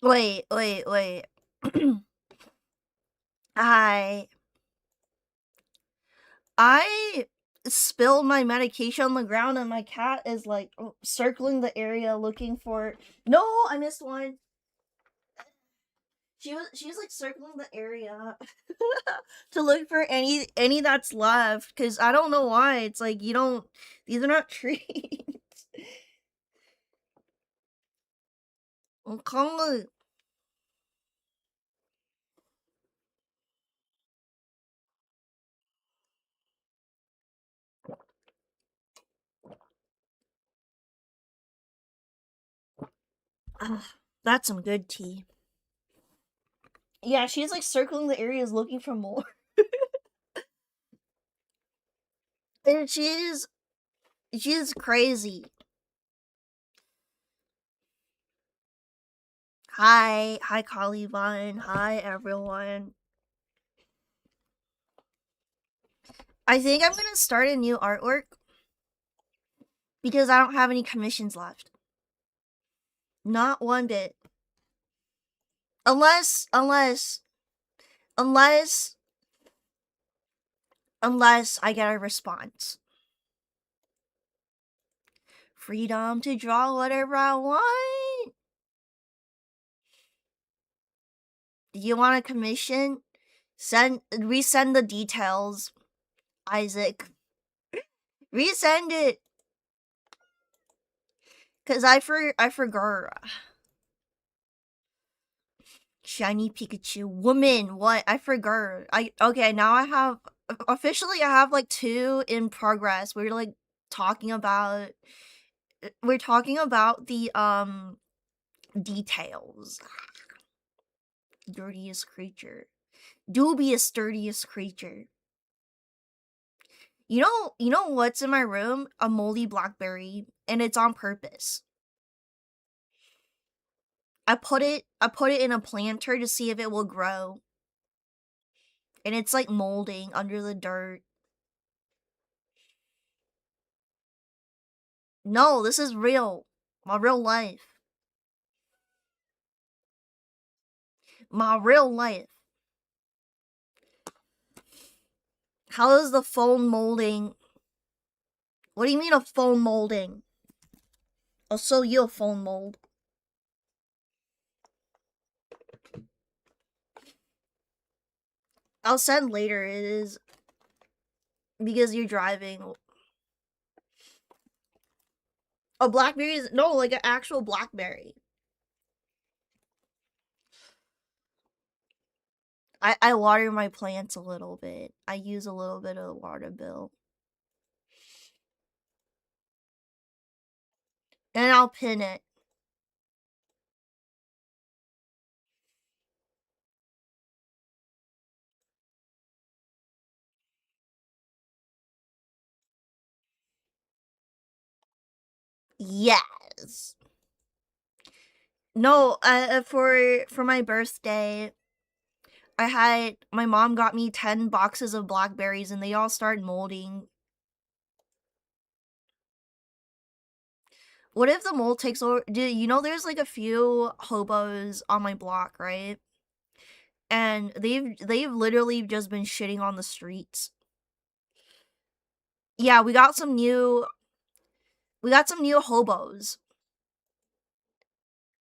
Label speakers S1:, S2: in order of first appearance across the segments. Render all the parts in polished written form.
S1: Wait. I I spilled my medication on the ground and my cat is like circling the area looking for. No, I missed one. She was like circling the area to look for any that's left because I don't know why. It's like you don't. These are not treats. Come. That's some good tea. Yeah, she's like circling the areas looking for more. And she's crazy. Hi, Colivine. Hi, everyone. I think I'm gonna start a new artwork because I don't have any commissions left. Not one bit. Unless, unless, unless I get a response. Freedom to draw whatever I want. Do you want a commission? Resend the details, Isaac. Resend it. Cause I forgot. Shiny Pikachu woman. What? I forgot. Okay. Now I have officially. I have like 2 in progress. Talking about. We're talking about the details. Dirtiest creature. Dubious dirtiest creature. You know what's in my room? A moldy blackberry, and it's on purpose. I put it in a planter to see if it will grow. And it's like molding under the dirt. No, this is real. My real life. My real life. How is the phone molding? What do you mean a phone molding? I'll sell you a phone mold. I'll send later. It is because you're driving. A blackberry is no, like an actual blackberry. I water my plants a little bit. I use a little bit of water bill. And I'll pin it. Yes. No, for my birthday, I had my mom got me 10 boxes of blackberries and they all started molding. What if the mold takes over? Do you know there's like a few hobos on my block, right? And they've literally just been shitting on the streets. Yeah, we got some new hobos.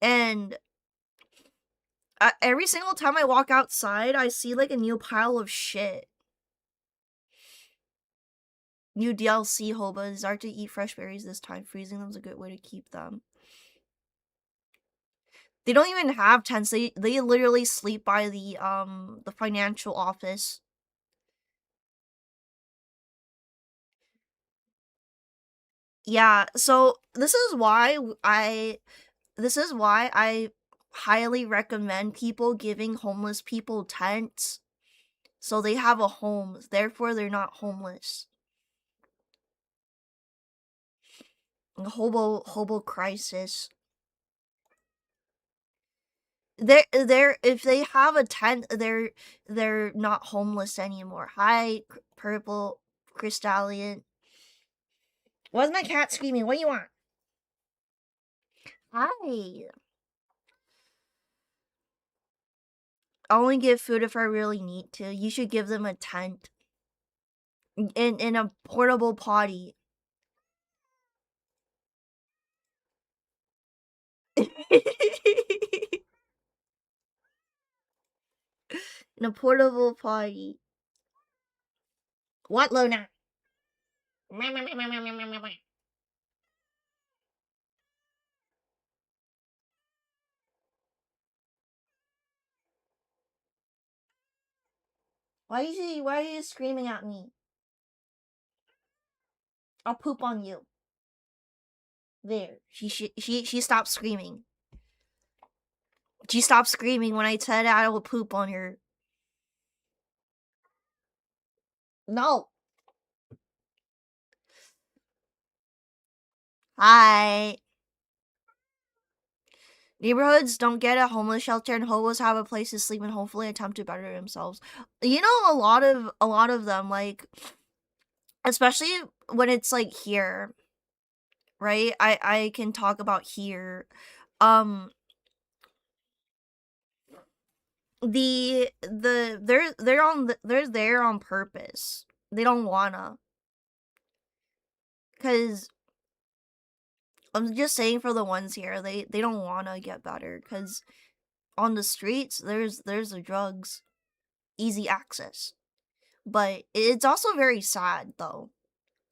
S1: And every single time I walk outside, I see like a new pile of shit. New DLC hobos are to eat fresh berries this time. Freezing them is a good way to keep them. They don't even have tents. They literally sleep by the financial office. Yeah, so this is why I highly recommend people giving homeless people tents so they have a home. Therefore they're not homeless. Hobo crisis. They're if they have a tent, they're not homeless anymore. Hi, purple crystallian. Why's my cat screaming? What do you want? Hi. I only give food if I really need to. You should give them a tent in a portable potty. In a portable potty. What, Luna? Why are you screaming at me? I'll poop on you. There. She stopped screaming. She stopped screaming when I said I will poop on her. No. Hi. Neighborhoods don't get a homeless shelter, and hobos have a place to sleep and hopefully attempt to better themselves. You know, a lot of them, like, especially when it's like here, right? I can talk about here. Um, they're there on purpose. They don't wanna, cause I'm just saying for the ones here, they don't wanna get better, cause on the streets there's the drugs, easy access. But it's also very sad though.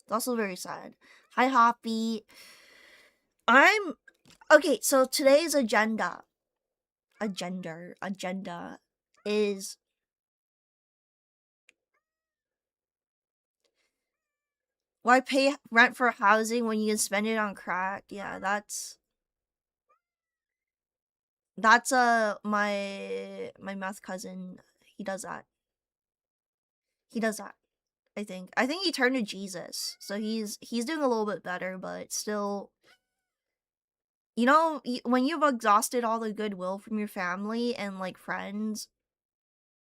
S1: It's also very sad. Hi Hoppy. I'm okay, so today's agenda is why pay rent for housing when you can spend it on crack? Yeah, that's my math cousin. He does that. He does that. I think he turned to Jesus, so he's doing a little bit better, but still, when you've exhausted all the goodwill from your family and like friends,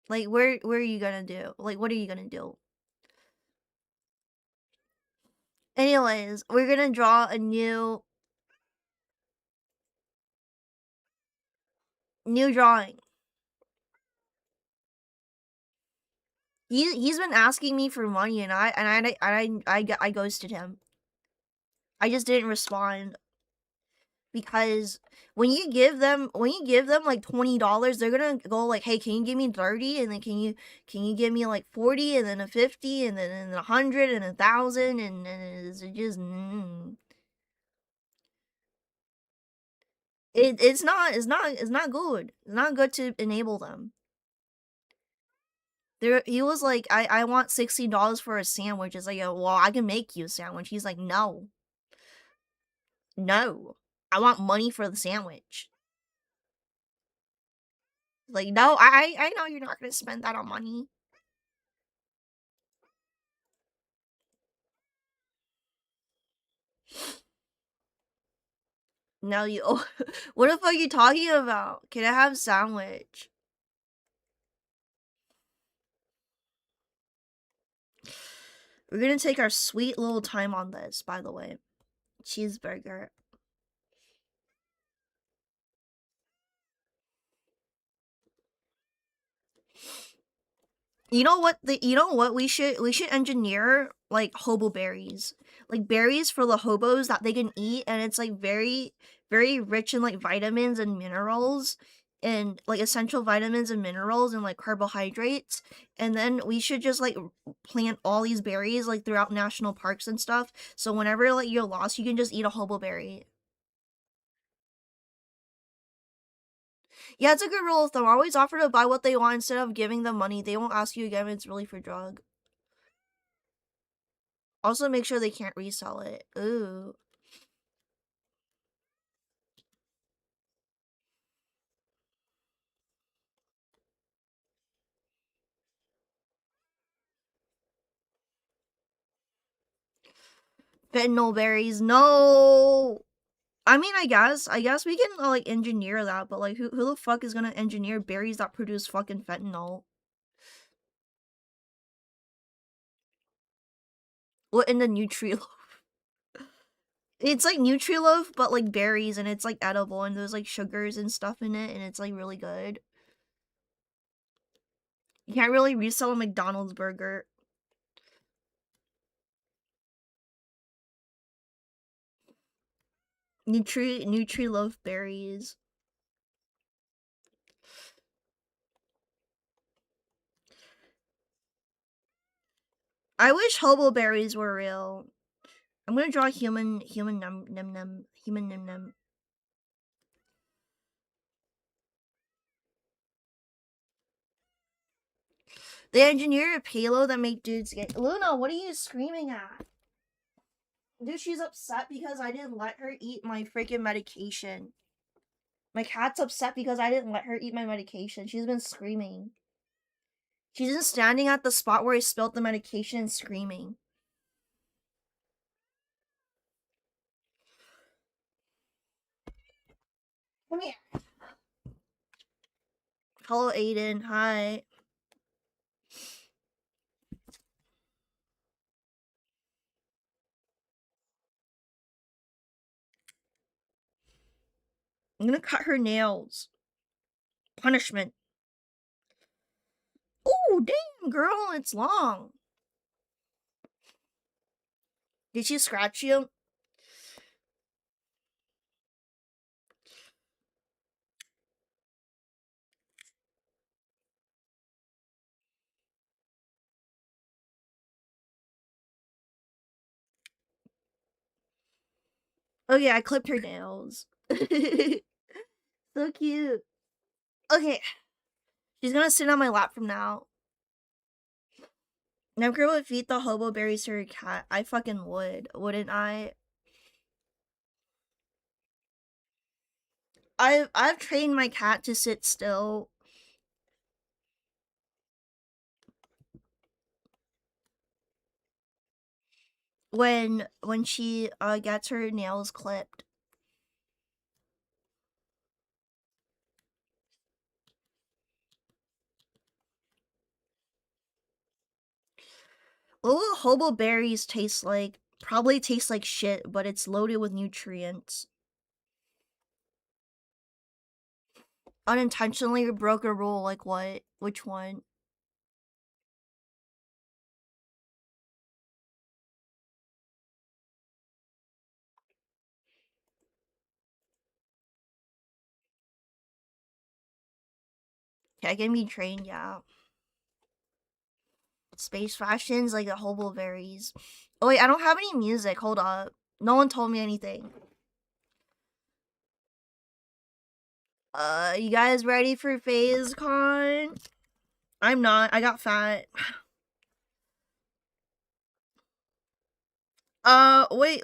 S1: like where are you gonna do? Like what are you gonna do? Anyways, we're gonna draw a new drawing. He's been asking me for money, and I ghosted him. I just didn't respond because when you give them like $20, they're gonna go like, hey, can you give me 30, and then can you give me like 40, and then a 50, and then 100, and 1,000, and it's just it's not good. It's not good to enable them. He was like, I want $60 for a sandwich. It's like, well, I can make you a sandwich. He's like, no, no, I want money for the sandwich. Like, no, I know you're not gonna spend that on money. No, you. Oh, what the fuck are you talking about? Can I have a sandwich? We're gonna take our sweet little time on this, by the way. Cheeseburger. You know what we should engineer like hobo berries. Like berries for the hobos that they can eat, and it's like very very rich in like vitamins and minerals, and like essential vitamins and minerals and like carbohydrates. And then we should just like plant all these berries like throughout national parks and stuff. So whenever like you're lost, you can just eat a hobo berry. Yeah, it's a good rule of thumb. Always offer to buy what they want instead of giving them money. They won't ask you again if it's really for drug. Also, make sure they can't resell it. Ooh. Fentanyl berries. No. I guess we can like engineer that, but like who the fuck is gonna engineer berries that produce fucking fentanyl? What in the Nutriloaf? It's like Nutriloaf, but like berries, and it's like edible, and there's like sugars and stuff in it, and it's like really good. You can't really resell a McDonald's burger. Nutri loaf berries. I wish hobo berries were real. I'm gonna draw human num human num num. They engineered a payload that made dudes gay. Luna, what are you screaming at? Dude, she's upset because I didn't let her eat my freaking medication. My cat's upset because I didn't let her eat my medication. She's been screaming. She's just standing at the spot where I spilled the medication and screaming. Come here. Hello, Aiden. Hi. I'm gonna cut her nails. Punishment. Oh, damn, girl, it's long. Did she scratch you? Oh yeah, I clipped her nails. So cute. Okay. She's gonna sit on my lap from now. Never would feed the hobo berries to her cat. I fucking would, wouldn't I? I've trained my cat to sit still. When she gets her nails clipped. What will hobo berries taste like? Probably tastes like shit, but it's loaded with nutrients. Unintentionally broke a rule, like what? Which one? Cat can be trained, yeah. Space fashions like the hobo berries. Oh wait, I don't have any music. Hold up. No one told me anything. You guys ready for FazeCon? I'm not. I got fat. Wait.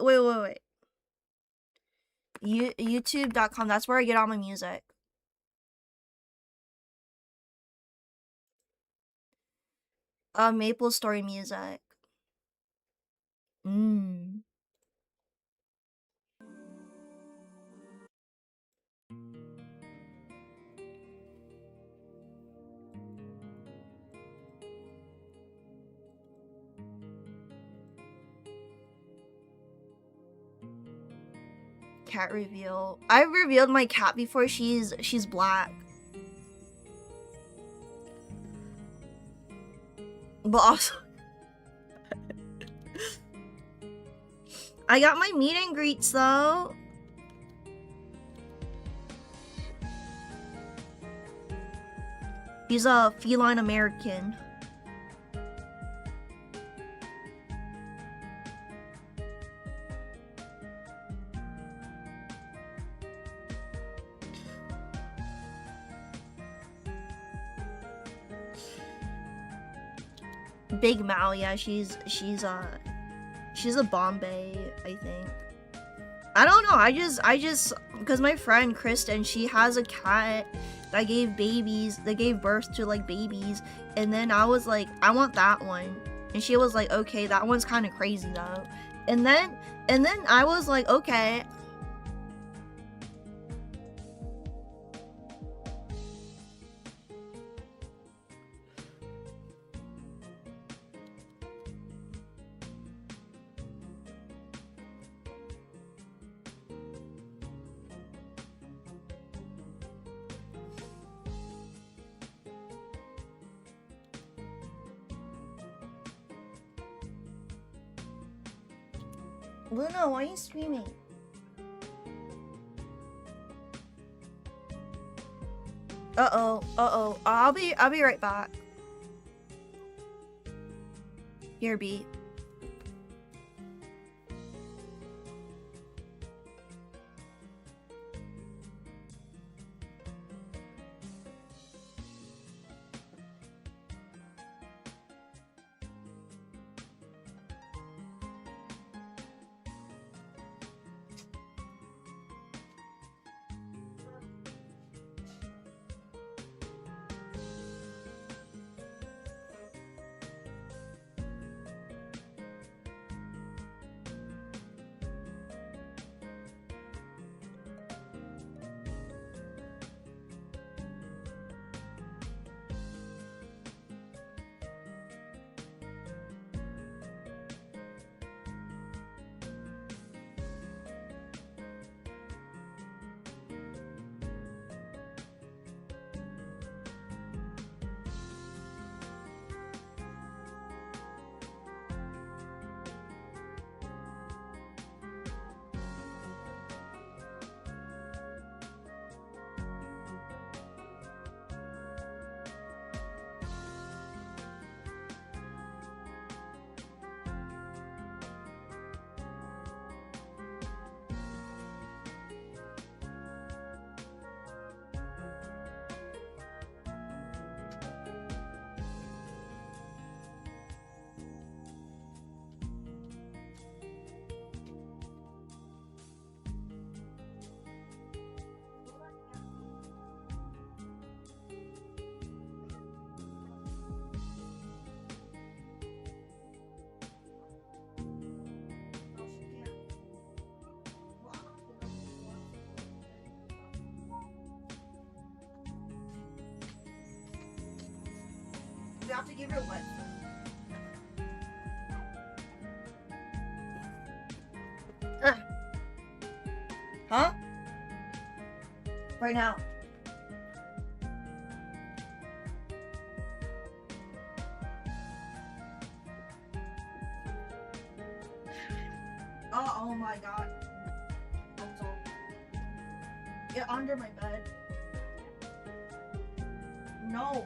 S1: YouTube.com. That's where I get all my music. Maple Story music. Cat reveal. I've revealed my cat before. She's black. But also I got my meet and greets though. He's a feline American. Big Mao, yeah, she's a Bombay, I think. I don't know. I just because my friend Kristen, she has a cat that gave birth to like babies, and then I was like, I want that one, and she was like, okay, that one's kind of crazy though, and then I was like, okay. Luna, why are you screaming? Uh-oh. I'll be right back. Here, B. You have to give her what? Huh? Right now. Oh my god. Get under my bed. No.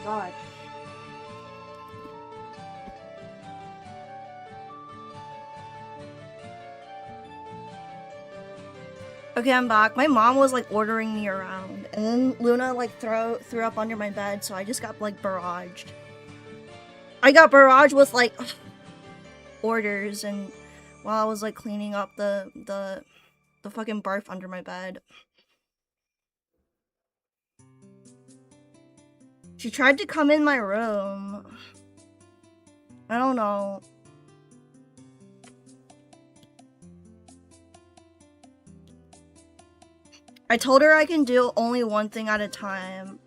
S1: God. Okay, I'm back. My mom was like ordering me around, and then Luna like threw up under my bed, so I just got like barraged. I got barraged with like orders, and while I was like cleaning up the fucking barf under my bed. She tried to come in my room. I don't know. I told her I can do only one thing at a time.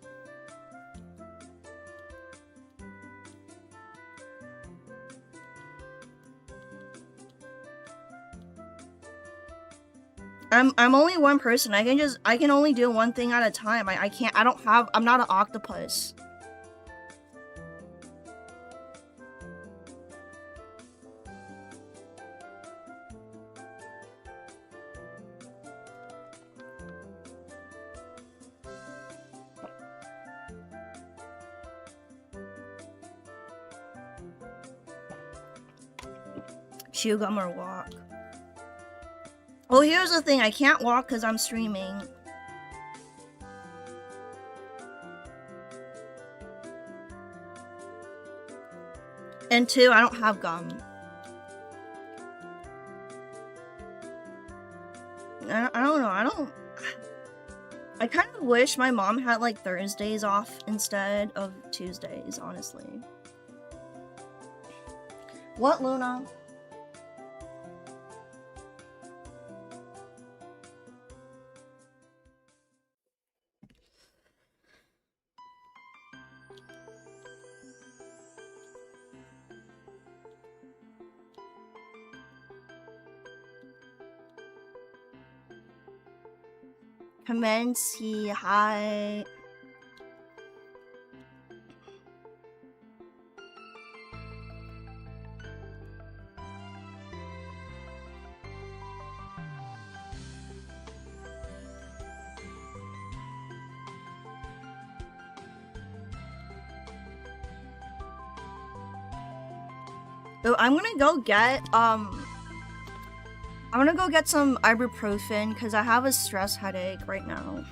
S1: I'm only one person. I can only do one thing at a time. I'm not an octopus. Chew gum or walk. Well, here's the thing. I can't walk because I'm streaming. And 2, I don't have gum. I don't know. I kind of wish my mom had like Thursdays off instead of Tuesdays, honestly. What, Luna? Commence, hi. So I'm gonna go get some ibuprofen because I have a stress headache right now.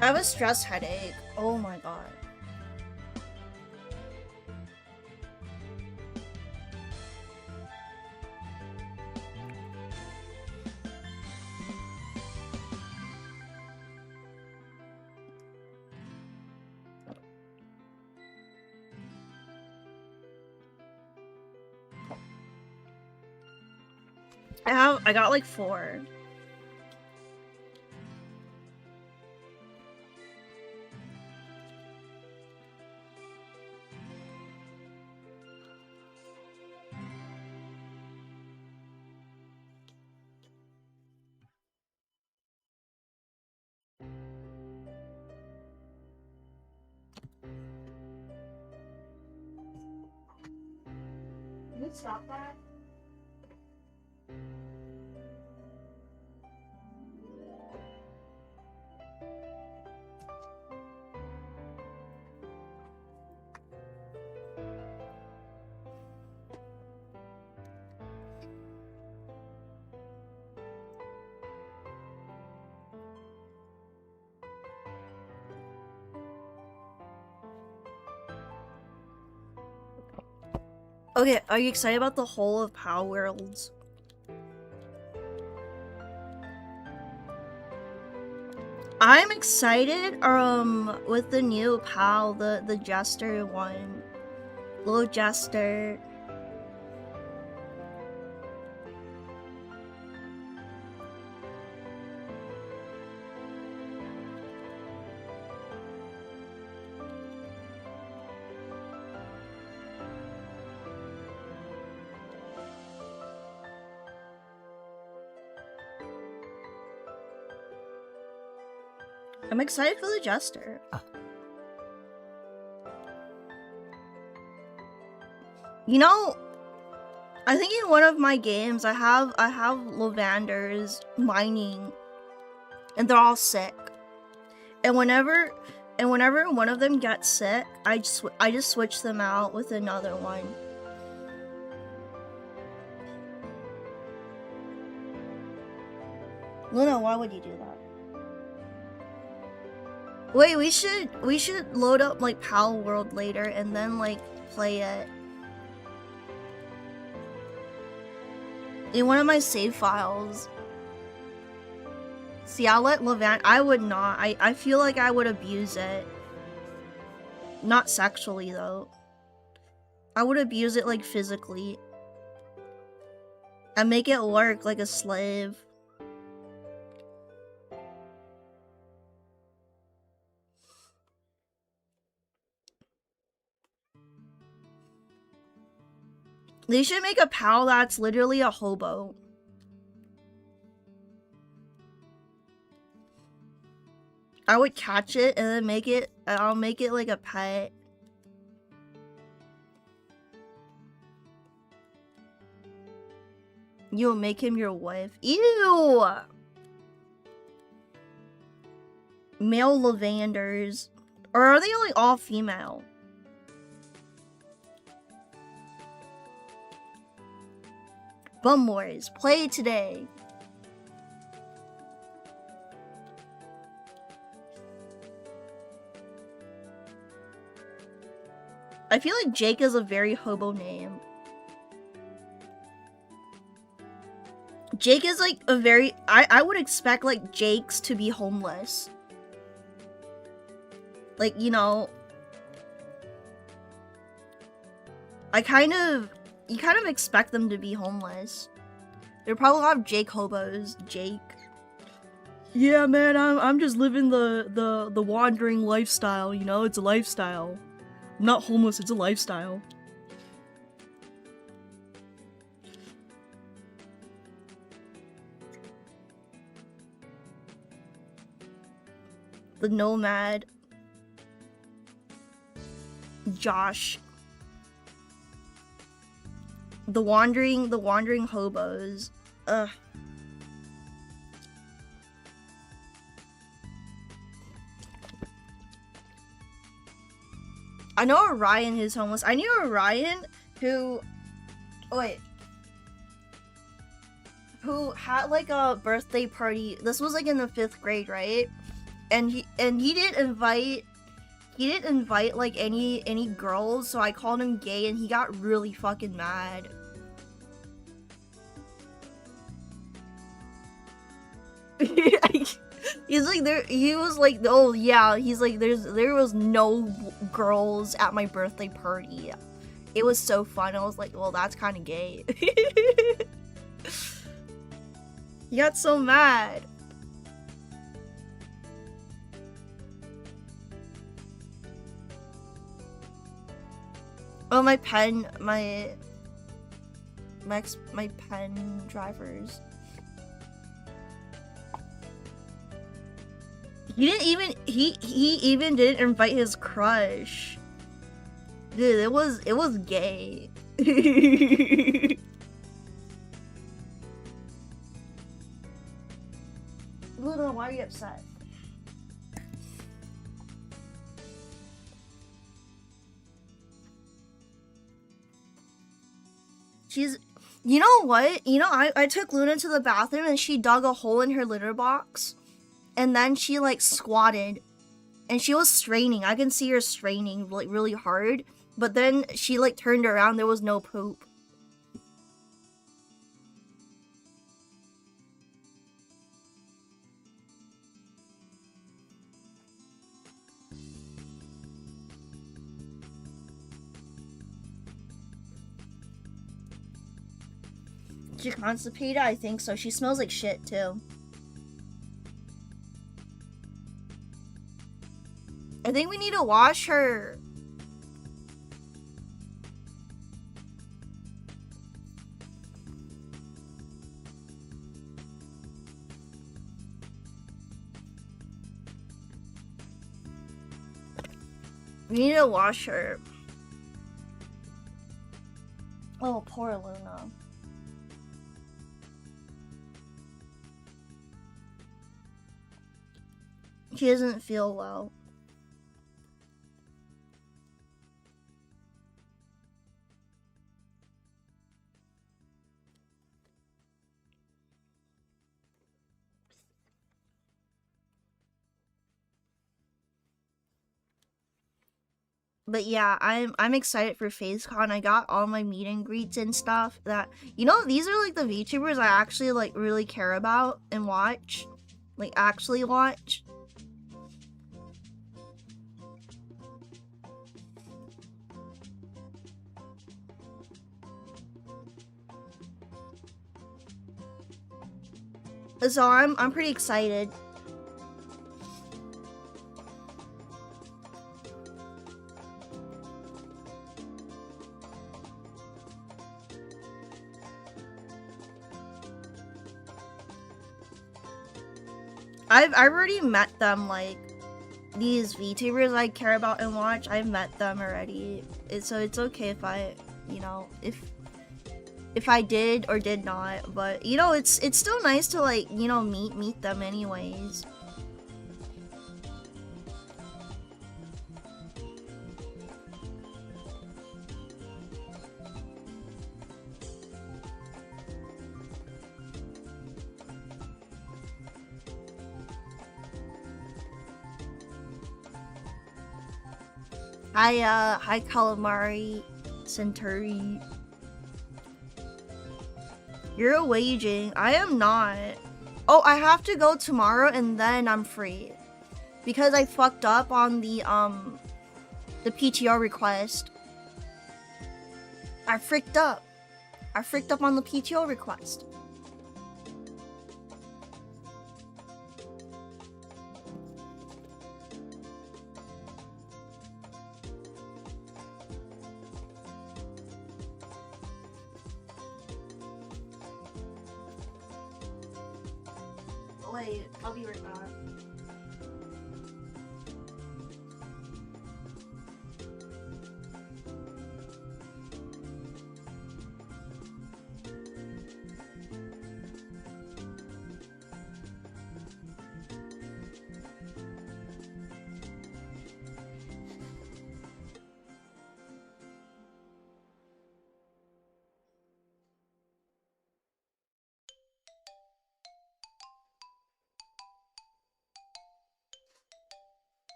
S1: I have a stress headache. Oh my god. I got like 4. Can you stop that? Okay, are you excited about the whole of Power Worlds? I'm excited with the new PAL, the Jester one. Little Jester. I'm excited for the Jester. You know, I think in one of my games I have lavanders mining, and they're all sick. And whenever one of them gets sick, I just switch them out with another one. Luna, why would you do that? Wait, we should load up like Pal World later and then like play it. In one of my save files. See, I'll let I would not. I feel like I would abuse it. Not sexually, though. I would abuse it, like, physically. And make it work like a slave. They should make a pal that's literally a hobo. I would catch it and then I'll make it like a pet. You'll make him your wife. Ew! Male lavanders. Or are they only all female? Bum Wars, play today. I feel like Jake is a very hobo name. Jake is like a very... I would expect like Jakes to be homeless. Like, you know... You kind of expect them to be homeless. There probably a lot of Jake hobos. Jake. Yeah, man, I'm just living the wandering lifestyle, you know? It's a lifestyle. I'm not homeless, it's a lifestyle. The Nomad. Josh. The wandering hobos. Ugh. I know Orion is homeless. I knew Orion who had like a birthday party. This was like in the 5th grade, right? And he didn't invite like any girls, so I called him gay and he got really fucking mad. He's like he was like, oh yeah, he's like there was no girls at my birthday party. It was so fun. I was like, well, that's kind of gay. He got so mad. Oh, my pen drivers. He even didn't invite his crush. Dude, it was gay. Luna, why are you upset? She's, you know what? You know, I took Luna to the bathroom and she dug a hole in her litter box. And then she like squatted. And she was straining. I can see her straining like really hard. But then she like turned around, there was no poop. She constipated? I think so. She smells like shit too. I think we need to wash her. We need to wash her. Oh, poor Luna. She doesn't feel well. But yeah, I'm excited for FaceCon. I got all my meet and greets and stuff that, you know, these are like the VTubers I actually like really care about and watch. Like actually watch. So I'm pretty excited. I've already met them, like these VTubers I care about and watch. I've met them already. So it's okay if I, you know, if I did or did not, but you know, it's still nice to like, you know, meet them anyways. Hi Calamari Centauri. You're waging. I am not. Oh, I have to go tomorrow and then I'm free. Because I fucked up on the PTO request. I fricked up. I fricked up on the PTO request. Wait, I'll be right back.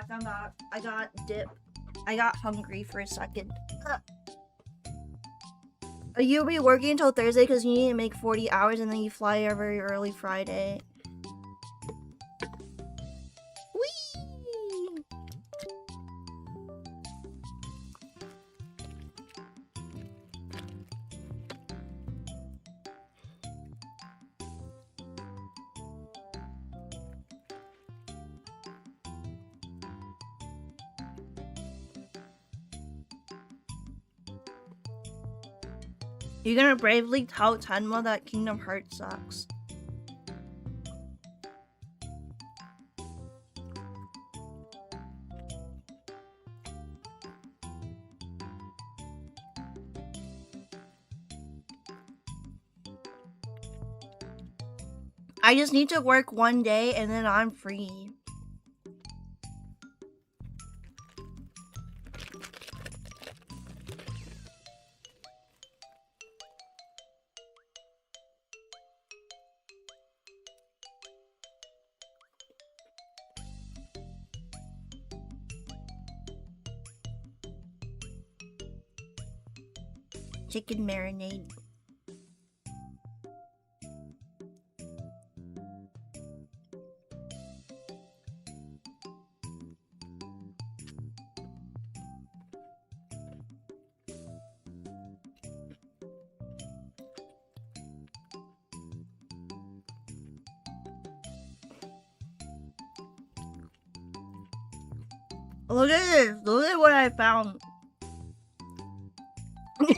S1: I'm back. I got dip. I got hungry for a second. You'll be working until Thursday because you need to make 40 hours and then you fly very early Friday. Whee! You're gonna bravely tell Tenma that Kingdom Hearts sucks. I just need to work one day and then I'm free. Chicken marinade. Look at this. Look at what I found. Look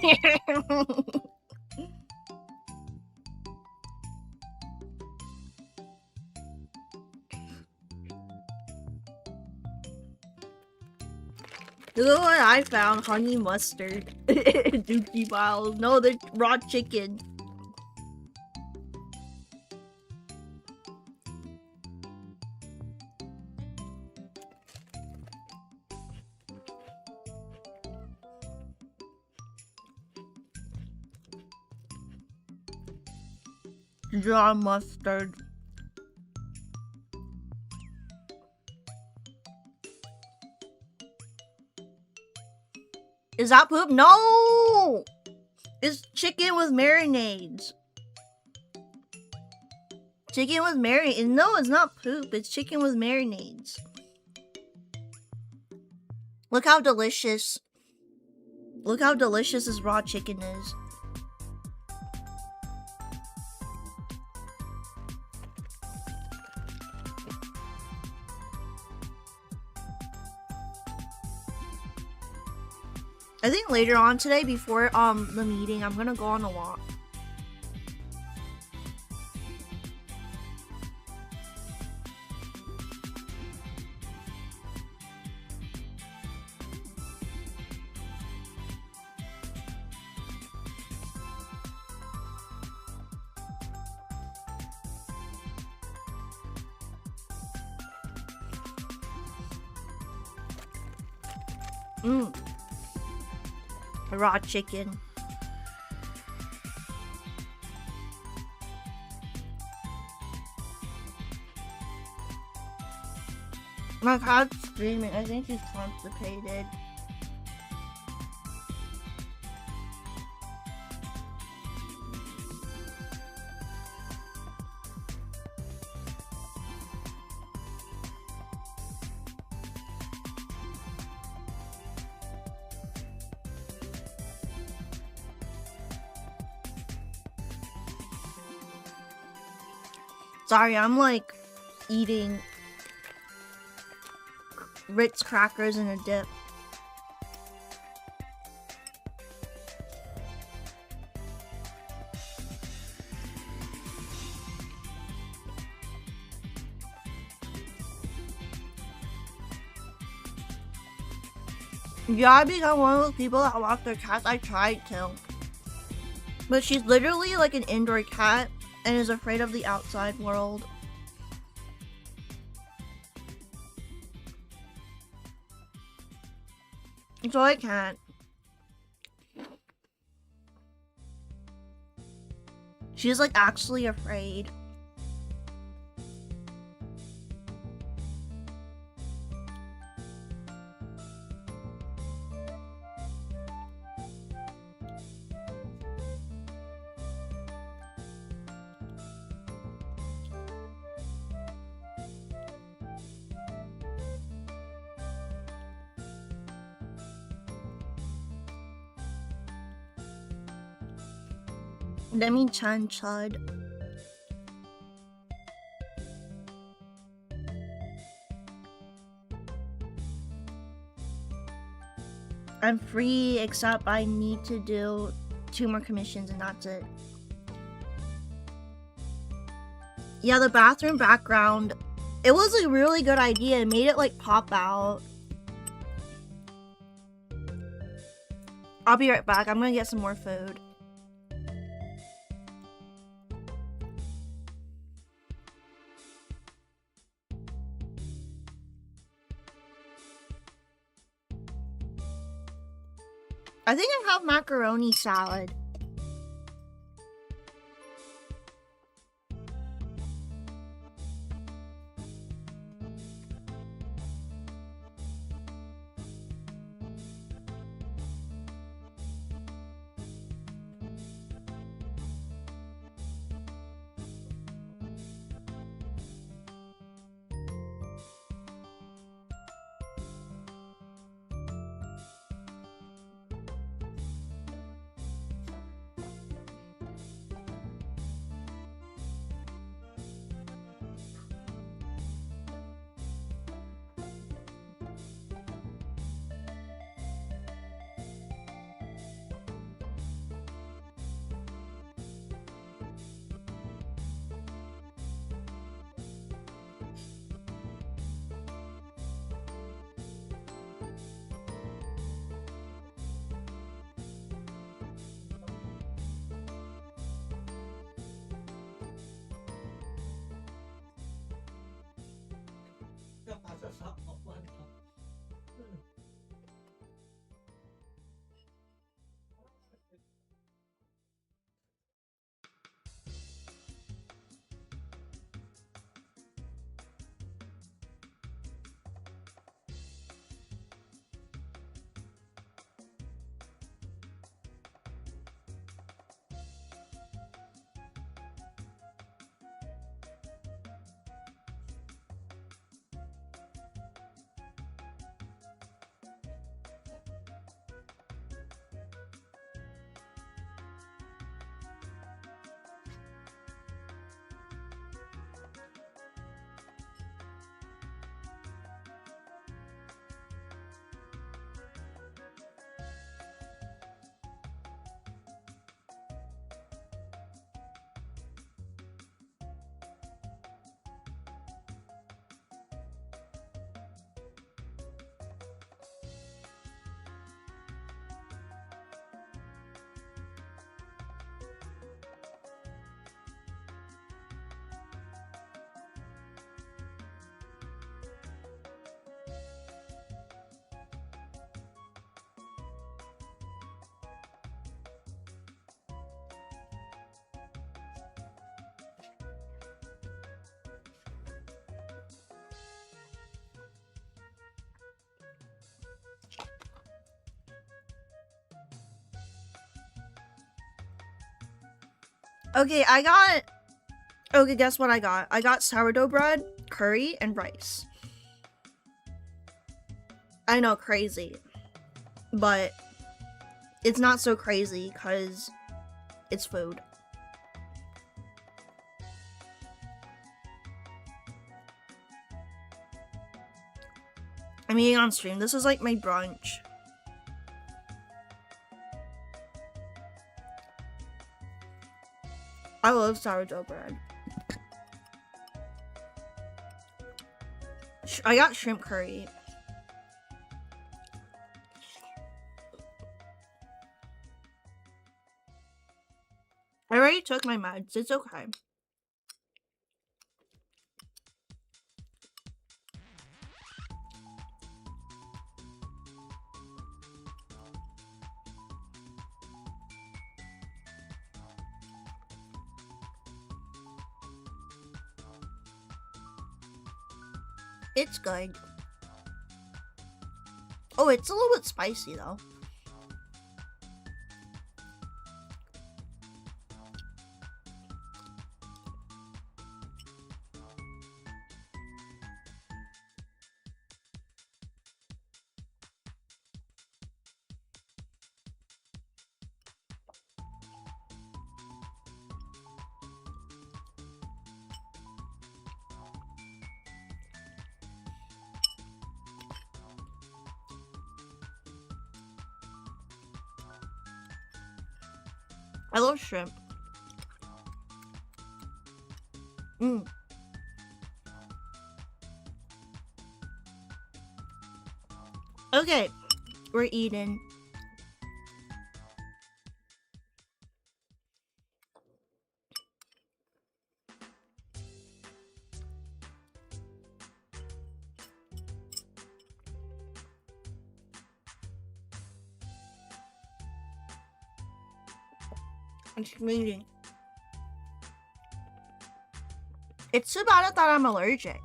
S1: at what I found. Honey mustard. Dookie balls. No, they're raw chicken. Raw mustard. Is that poop? No! It's chicken with marinades. Chicken with marinades. No, it's not poop. It's chicken with marinades. Look how delicious. Look how delicious this raw chicken is. I think later on today, before the meeting, I'm gonna go on a walk. Raw chicken. My cat's screaming. I think she's constipated. Sorry, I'm like eating Ritz crackers in a dip. Yeah, I become one of those people that walk their cats. I tried to. But she's literally like an indoor cat and is afraid of the outside world. So I can't. She's like actually afraid. Let me chan chud. I'm free, except I need to do 2 more commissions and that's it. Yeah, the bathroom background, it was a really good idea. It made it like pop out. I'll be right back. I'm gonna get some more food. I think I have macaroni salad. Okay, I got... Okay, guess what I got? I got sourdough bread, curry, and rice. I know, crazy. But it's not so crazy because it's food. I'm eating on stream. This is like my brunch. I love sourdough bread. I got shrimp curry. I already took my meds. It's okay. It's good. Oh, it's a little bit spicy though. I love shrimp. Okay, we're eating. I'm eating. It's too bad that I'm allergic.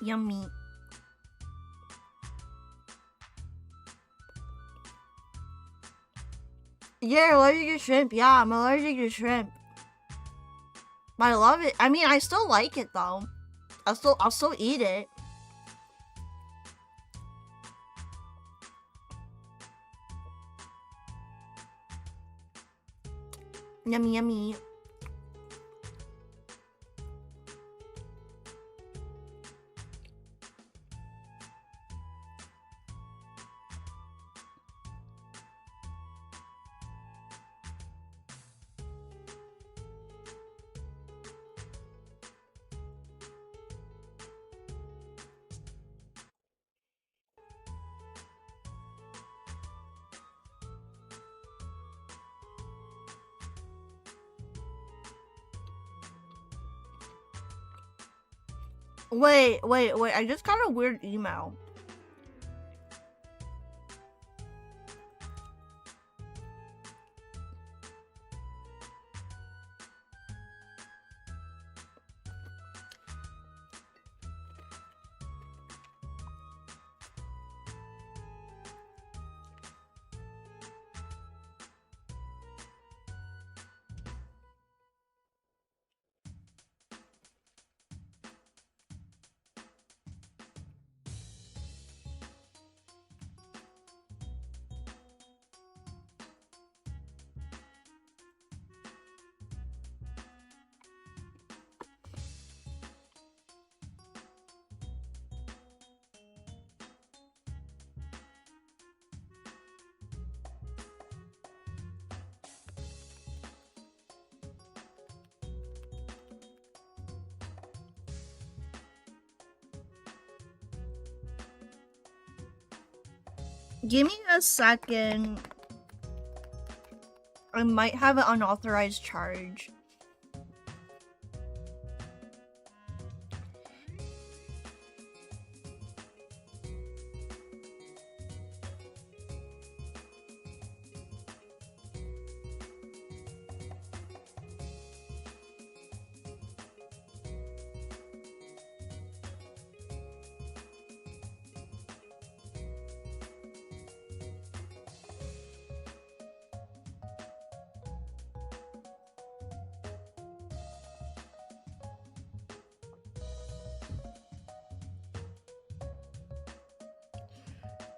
S1: Yummy. You're allergic to shrimp? Yeah, I'm allergic to shrimp. But I love it. I mean, I still like it though. I'll still eat it. Yummy, yummy. Wait, I just got a weird email. Give me a second. I might have an unauthorized charge.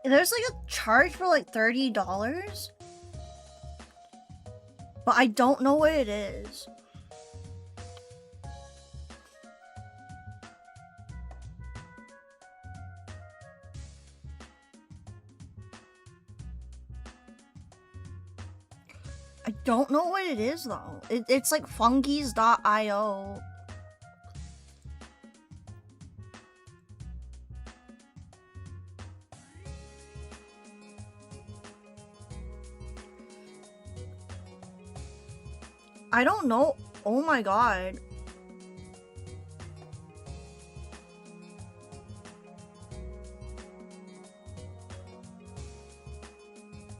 S1: There's like a charge for like $30, but I don't know what it is. I don't know what it is though. It's like fungies.io. I don't know. Oh my god.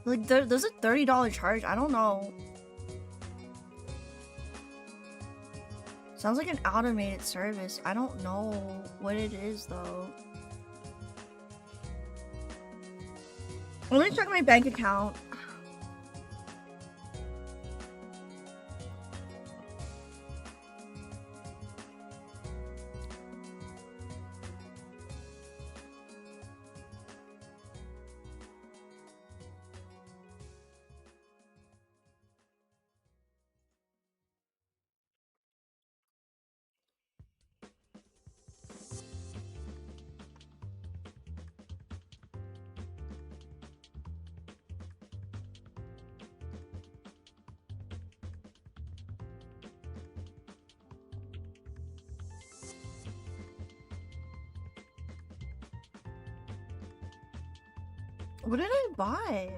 S1: Like, there's a $30 charge. I don't know. Sounds like an automated service. I don't know what it is, though. Let me check my bank account. What did I buy?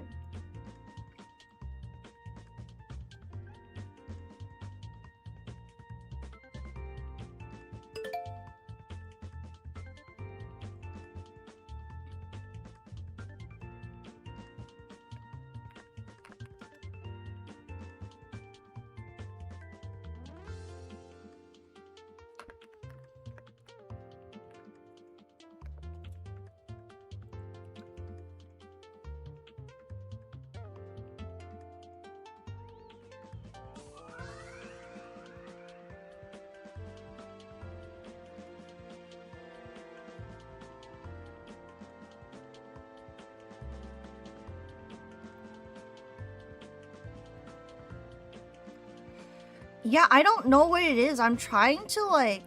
S1: Yeah, I don't know what it is. I'm trying to, like...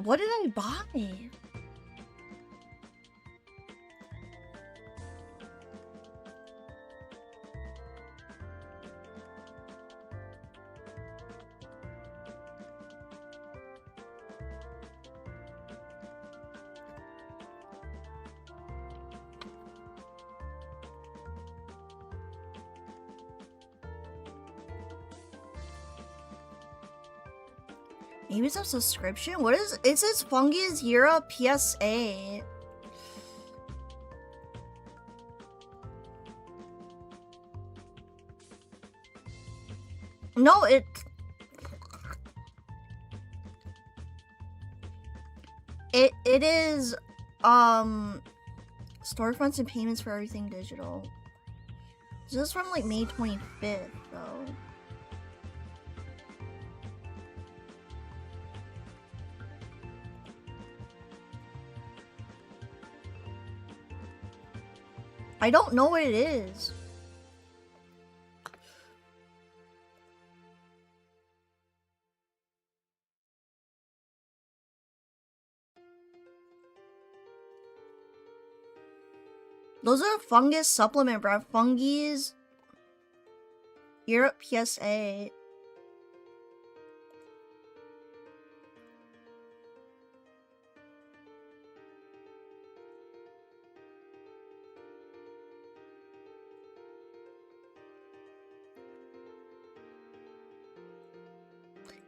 S1: What did I buy? Maybe it's a subscription? What is it? Says Fungus Europe PSA. No, it is storefronts and payments for everything digital. This is from like May 25th though. I don't know what it is. Those are fungus supplement, bro. Fungies Europe PSA.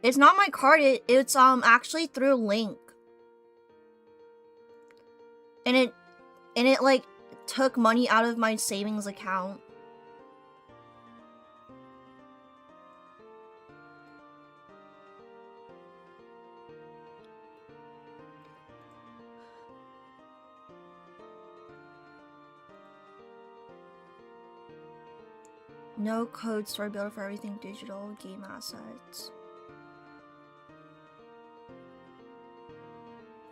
S1: It's not my card. It's actually through Link. And it like took money out of my savings account. No code store builder for everything digital game assets.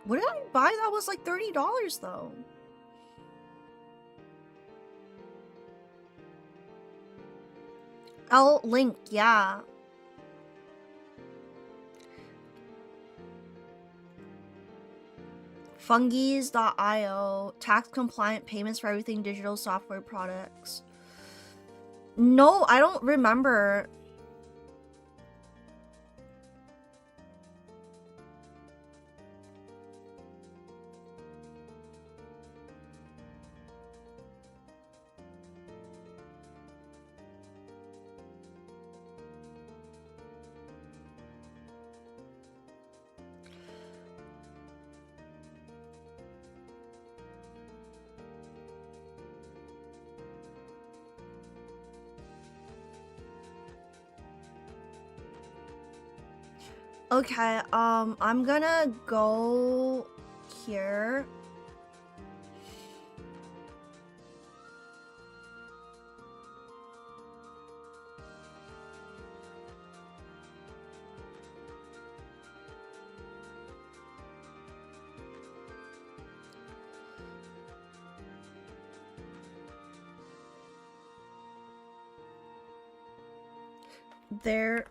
S1: What did I buy that was like $30 though? Oh, Link, yeah. Fungies.io, tax compliant payments for everything digital software products. No, I don't remember. Okay, I'm gonna go here. There.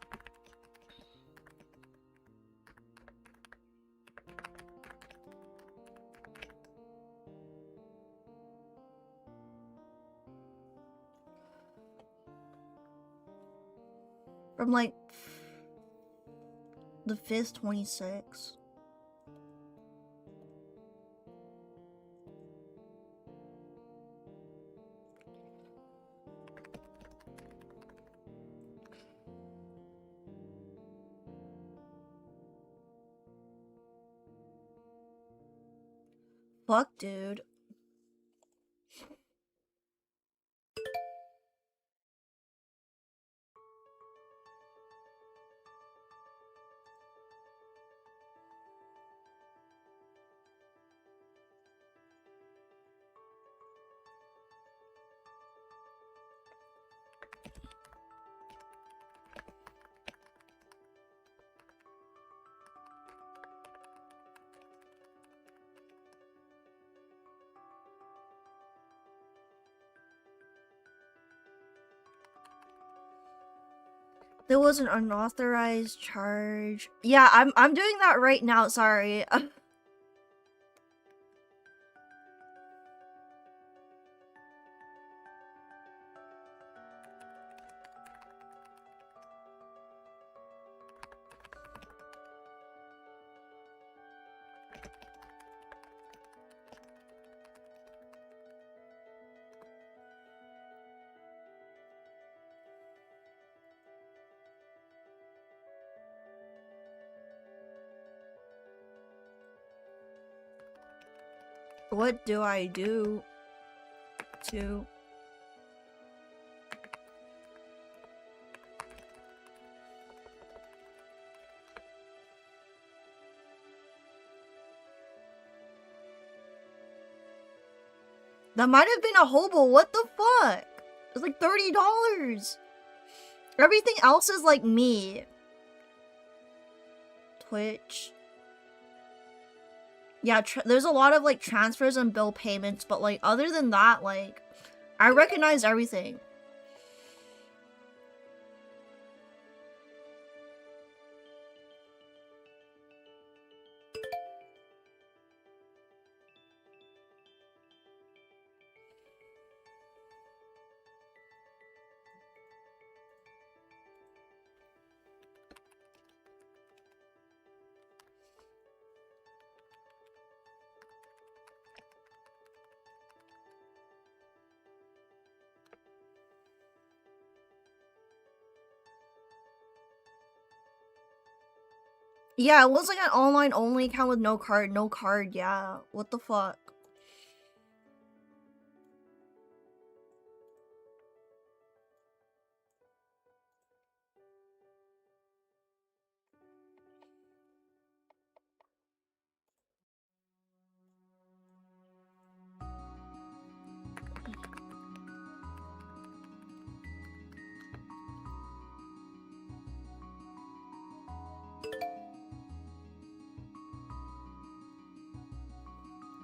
S1: From like the 5th, 26. Fuck, dude. There was an unauthorized charge. Yeah, I'm doing that right now, sorry. What do I do to... That might have been a hobo, what the fuck? It's like $30. Everything else is like me. Twitch. Yeah, there's a lot of like transfers and bill payments, but like other than that, like I recognize everything. Yeah, it was like an online only account with no card, yeah. What the fuck?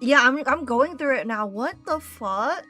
S1: Yeah, I'm going through it now. What the fuck?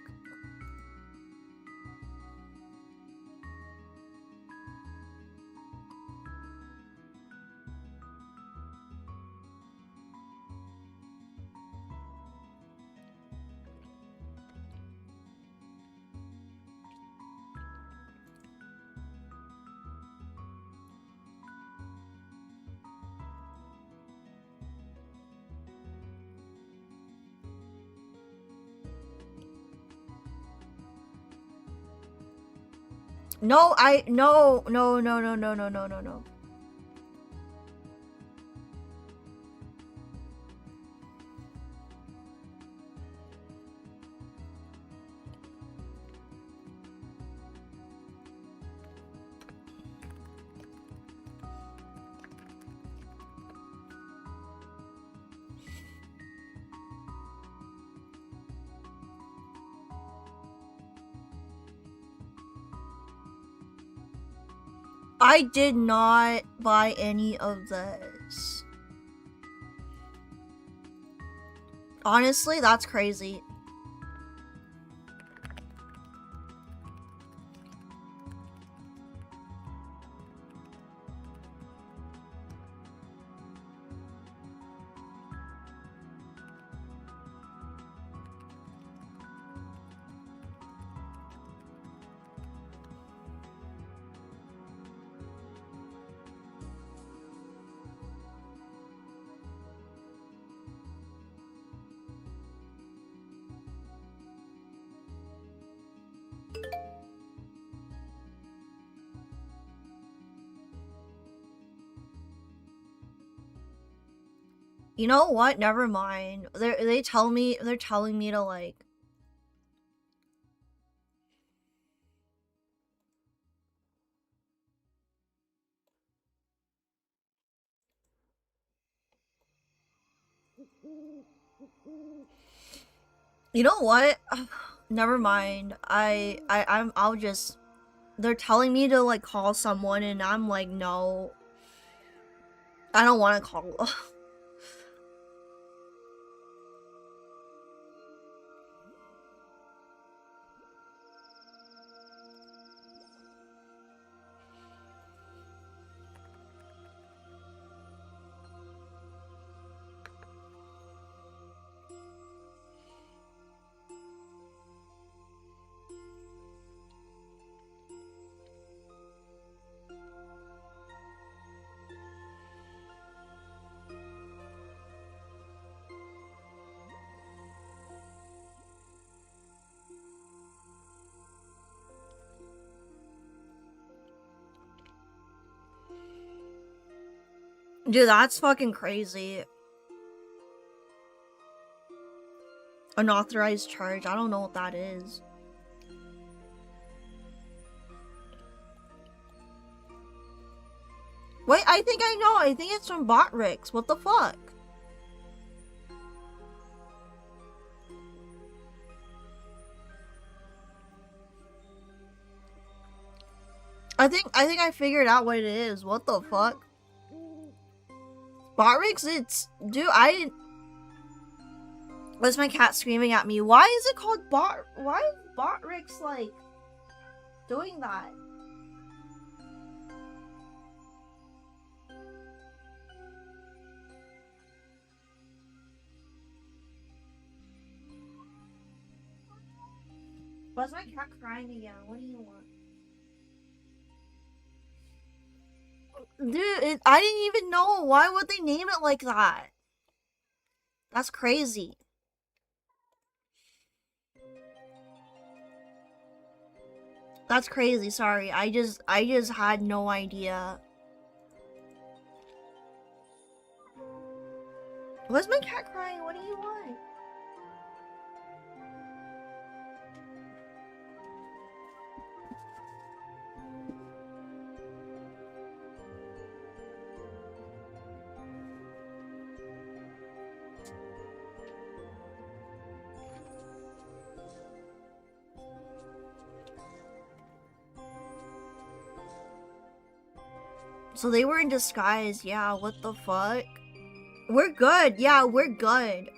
S1: No, no. I did not buy any of this. Honestly, that's crazy. You know what? Never mind. They're telling me to like. You know what? Never mind. I'll just. They're telling me to like call someone, and I'm like, no. I don't want to call. Dude, that's fucking crazy. Unauthorized charge. I don't know what that is. Wait, I think I know. I think it's from Botrix. What the fuck? I think I figured out what it is. What the fuck? Botrix, it's... Dude, I... What's my cat screaming at me? Why is it called Why is Botrix, like, doing that? Why's my cat crying again? What do you want? Dude, I didn't even know. Why would they name it like that? That's crazy. That's crazy. Sorry. I just had no idea. Why's my cat crying? What do you want? So they were in disguise. Yeah, what the fuck? We're good. Yeah, we're good.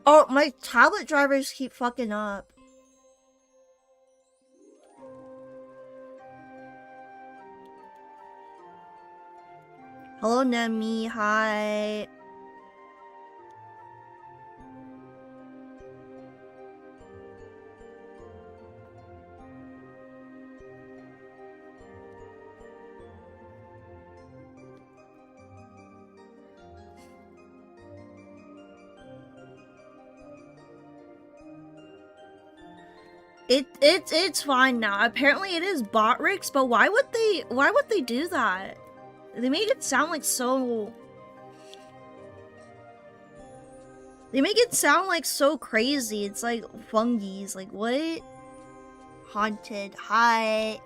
S1: Oh, my tablet drivers keep fucking up. Hello, Nemi. Hi. It's fine now. Apparently it is bot rigs, but why would they do that? They made it sound like so... They make it sound like so crazy. It's like fungies. Like, what? Haunted. Hi.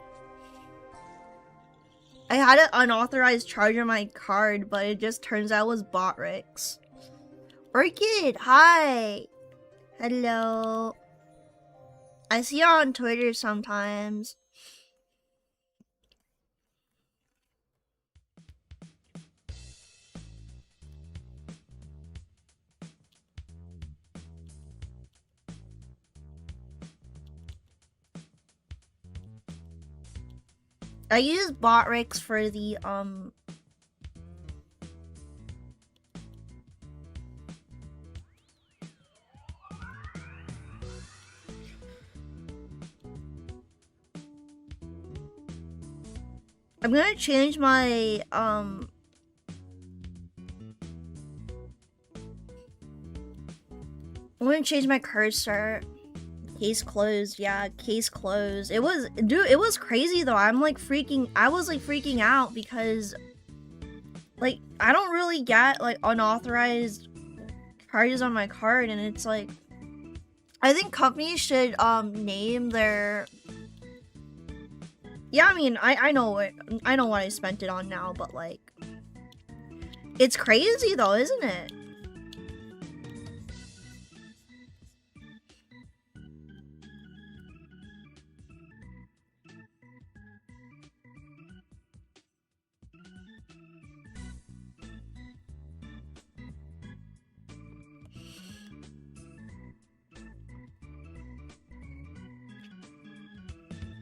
S1: I had an unauthorized charge on my card, but it just turns out it was bot rigs. Orchid. Hi. Hello. I see you on Twitter sometimes. I use bot rigs for the I'm gonna change my I'm gonna change my cursor. Case closed. Yeah, case closed. It was, dude, it was crazy though. I was like freaking out because like I don't really get like unauthorized charges on my card, and it's like I think companies should name their... Yeah, I mean, I know what I spent it on now, but like it's crazy though, isn't it?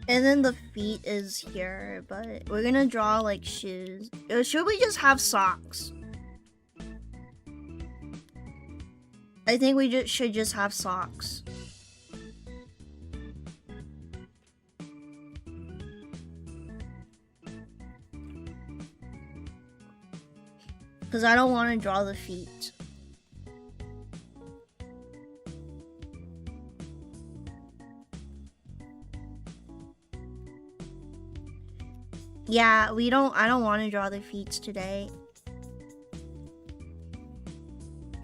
S1: And then the feet is here, but we're gonna draw like shoes. Should we just have socks? I think we should just have socks. Because I don't want to draw the feet. Yeah, I don't want to draw the feet today.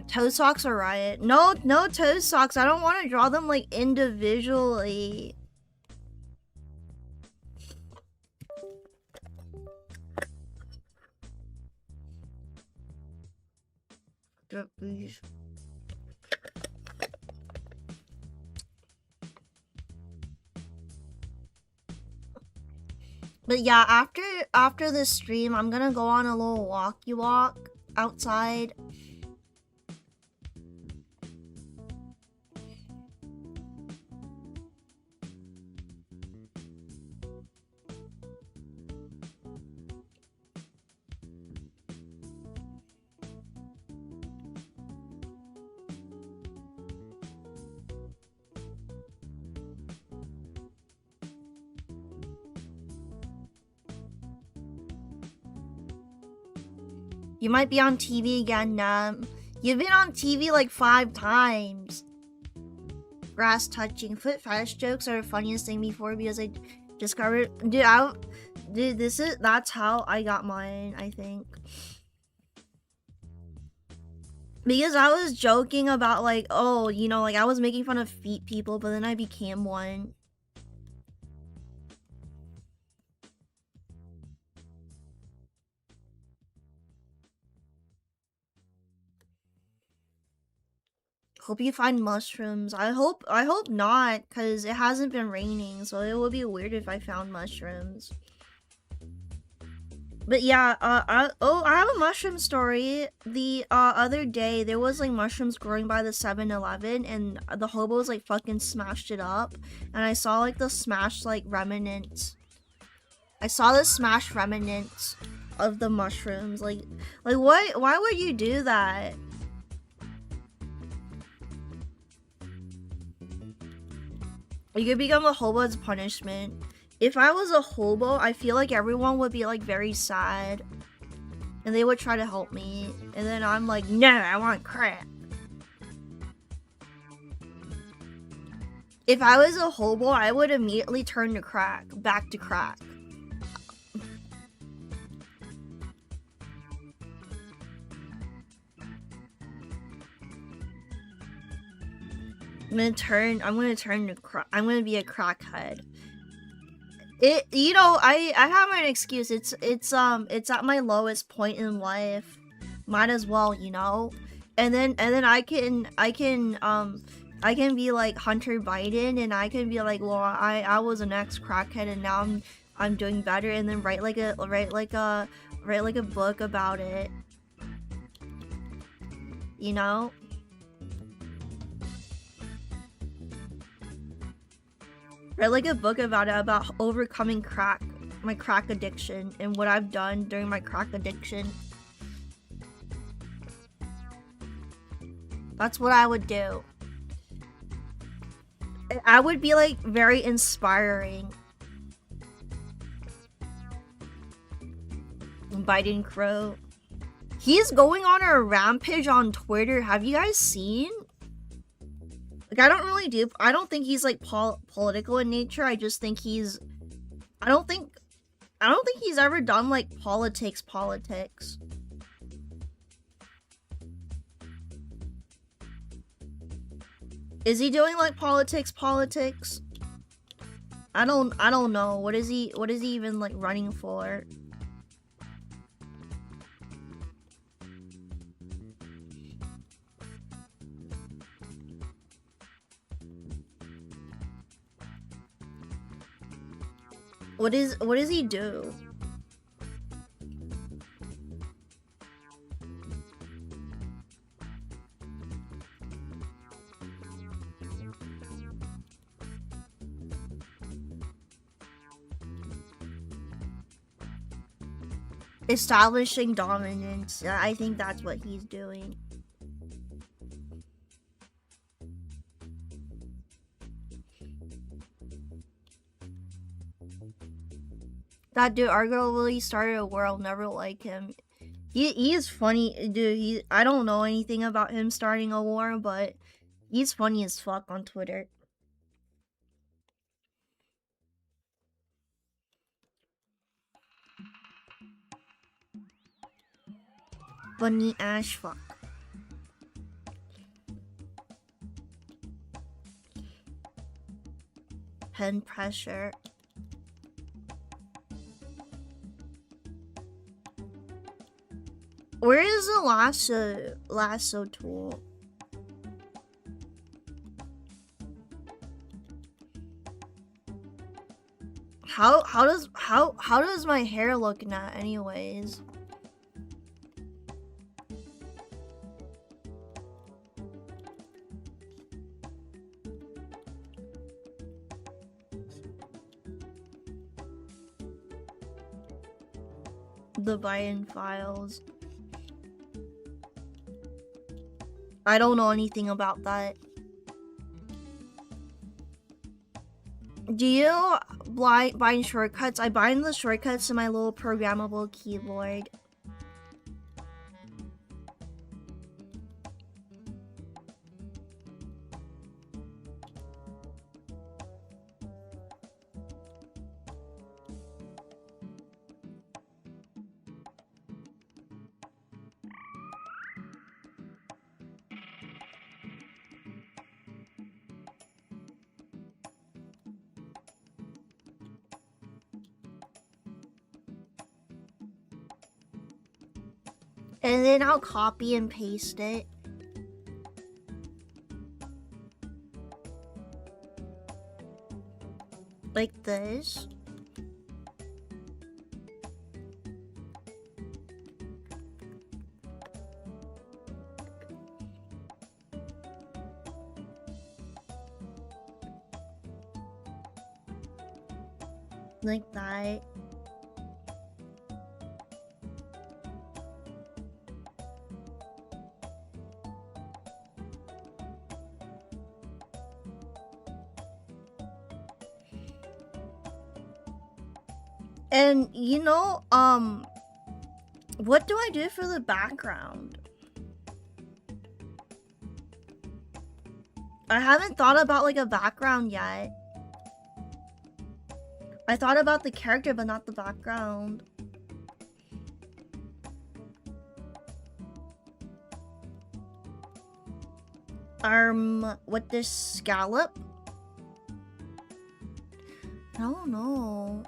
S1: Toe socks are riot. No toe socks. I don't want to draw them like individually. But yeah, after this stream, I'm gonna go on a little walkie walk outside. You might be on TV again, Nam. You've been on TV like 5 times. Grass touching. Foot fetish jokes are the funniest thing before because I discovered... Dude, that's how I got mine, I think. Because I was joking about like, oh, you know, like I was making fun of feet people, but then I became one. Hope you find mushrooms. I hope not, because it hasn't been raining, so it would be weird if I found mushrooms. But yeah, I have a mushroom story. The other day there was like mushrooms growing by the 7-Eleven, and the hobos like fucking smashed it up, and I saw like the smashed like remnants. I saw the smashed remnants of the mushrooms. Like what? Why would you do that? You could become a hobo as punishment. If I was a hobo, I feel like everyone would be like very sad, and they would try to help me, and then I'm like, no, I want crack. If I was a hobo, I would immediately turn to crack, back to crack. I'm gonna be a crackhead. I have an excuse. It's at my lowest point in life. Might as well, And then I can be like Hunter Biden, and I can be like, well, I was an ex crackhead, and now I'm doing better, and then write like a book about it. You know? Write like a book about it, about overcoming my crack addiction, and what I've done during my crack addiction. That's what I would do. I would be like very inspiring. Biden Crow. He's going on a rampage on Twitter. Have you guys seen? Like, I don't think he's like political in nature. I just think I don't think he's ever done like politics. Is he doing like politics? I don't know. What is he even like running for? What does he do? Establishing dominance. I think that's what he's doing. That dude, our girl really started a war. I'll never like him. He is funny, dude. I don't know anything about him starting a war, but he's funny as fuck on Twitter. Funny as fuck. Pen pressure. Where is the lasso tool? How does my hair look now anyways? The Biden files. I don't know anything about that. Do you bind shortcuts? I bind the shortcuts to my little programmable keyboard. And then I'll copy and paste it. Like this. Like that. And you know, what do I do for the background? I haven't thought about like a background yet. I thought about the character, but not the background. With this scallop? I don't know.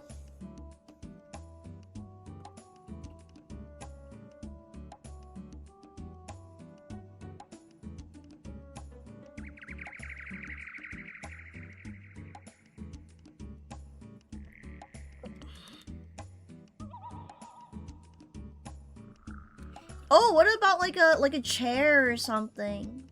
S1: Oh, what about like a chair or something?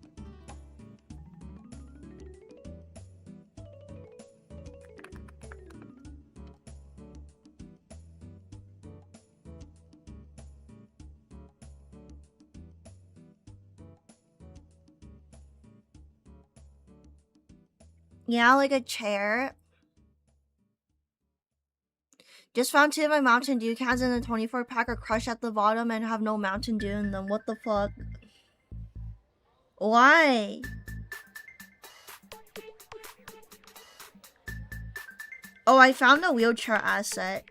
S1: Yeah, like a chair. Just found 2 of my Mountain Dew cans in a 24 pack are crushed at the bottom and have no Mountain Dew in them. What the fuck? Why? Oh, I found a wheelchair asset.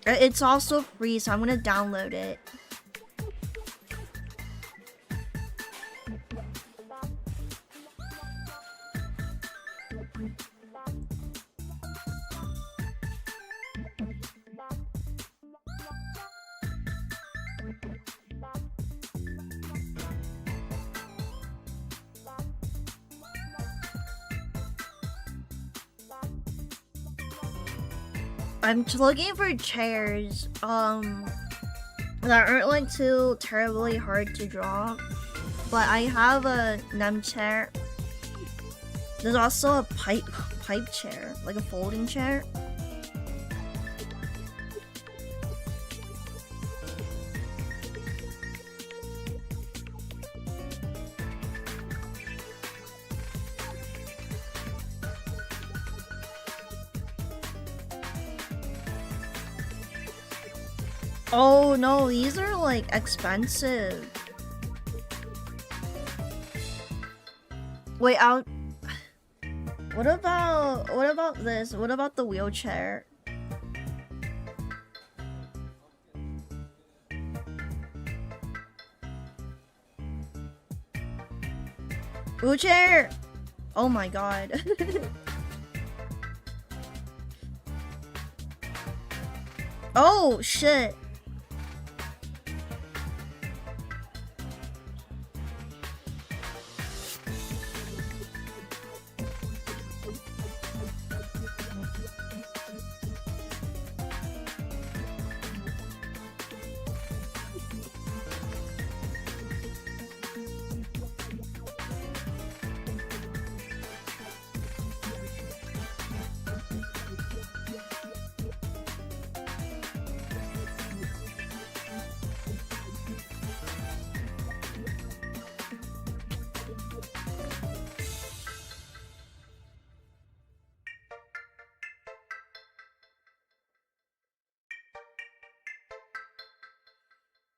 S1: It's also free, so I'm gonna download it. I'm looking for chairs, that aren't like too terribly hard to draw. But I have a NEM chair. There's also a pipe chair, like a folding chair. Oh no, these are like expensive. Wait, what about this? What about the wheelchair? Wheelchair! Oh my god. Oh shit.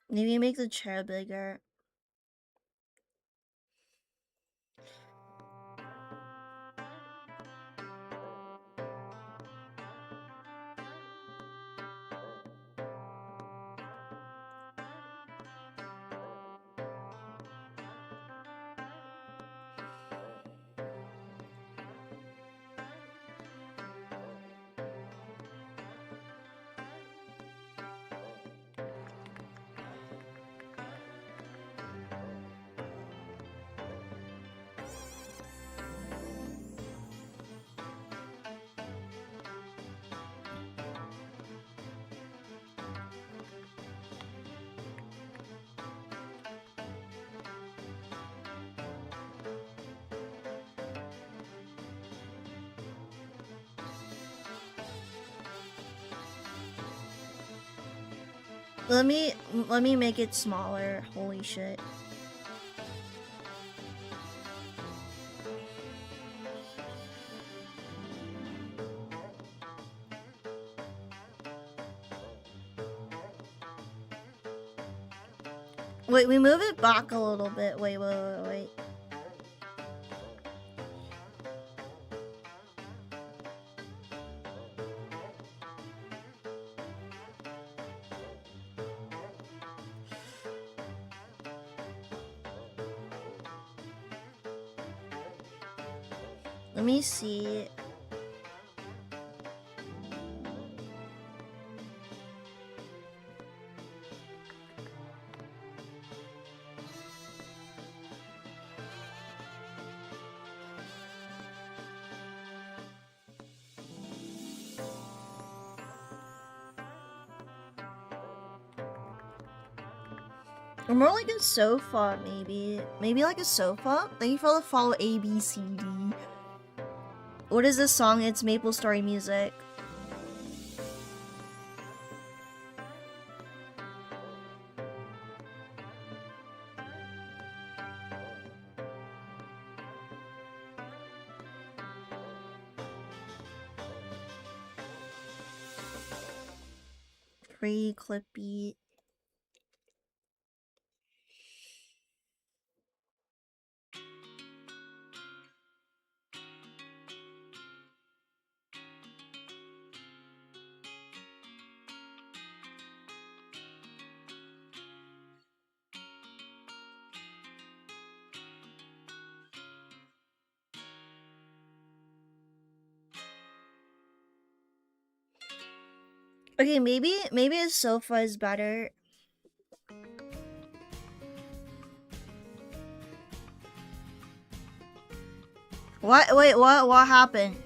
S1: Maybe make the chair bigger. Let me make it smaller. Holy shit. Wait, we move it back a little bit. Wait. Let me see. Or more like a sofa, maybe. Maybe like a sofa? Thank you for the follow, ABCD. What is this song? It's Maple Story music. Pretty clippy. Okay, maybe a sofa is better. What? Wait, what happened?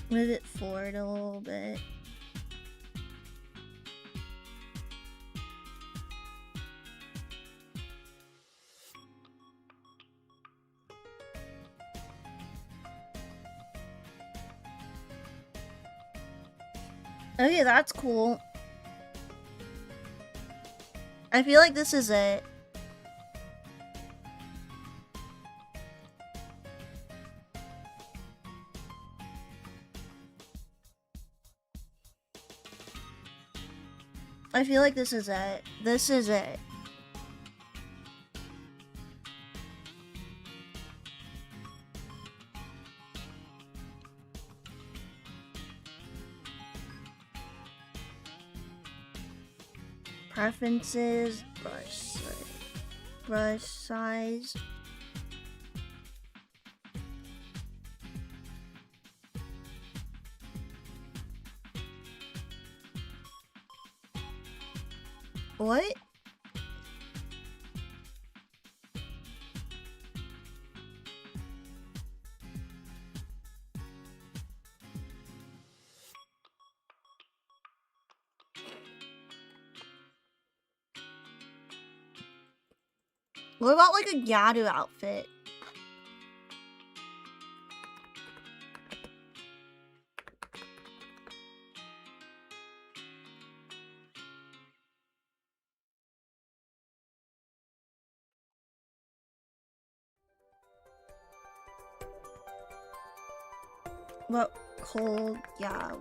S1: Move it forward a little bit. Okay, that's cool. I feel like this is it. I feel like this is it. This is it. Preferences, brush size. What? What about like a Yadu outfit? What cold? Yeah.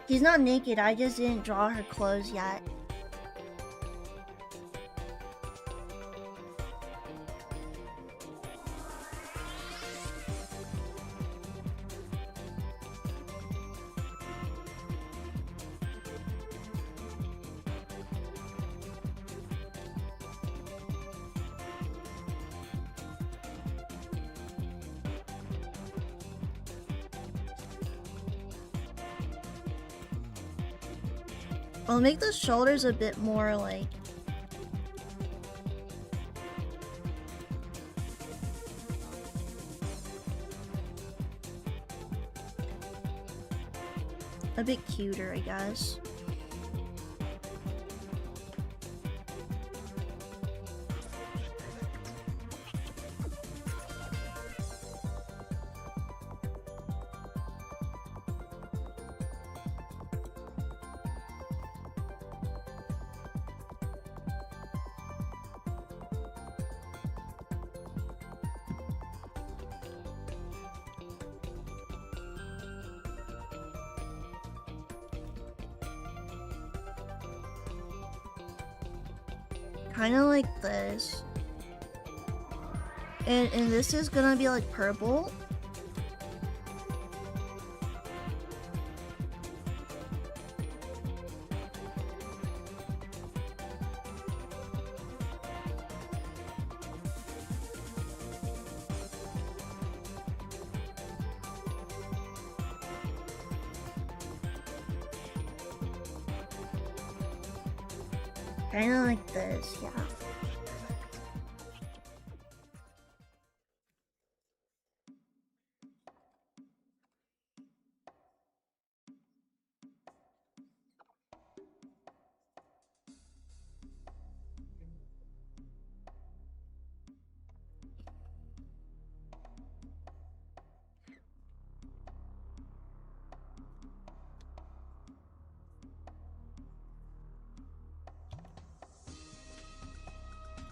S1: She's not naked, I just didn't draw her clothes yet. I'll make the shoulders a bit more like... a bit cuter, I guess. Kind of like this. And this is gonna be like purple. Kind of like this, yeah.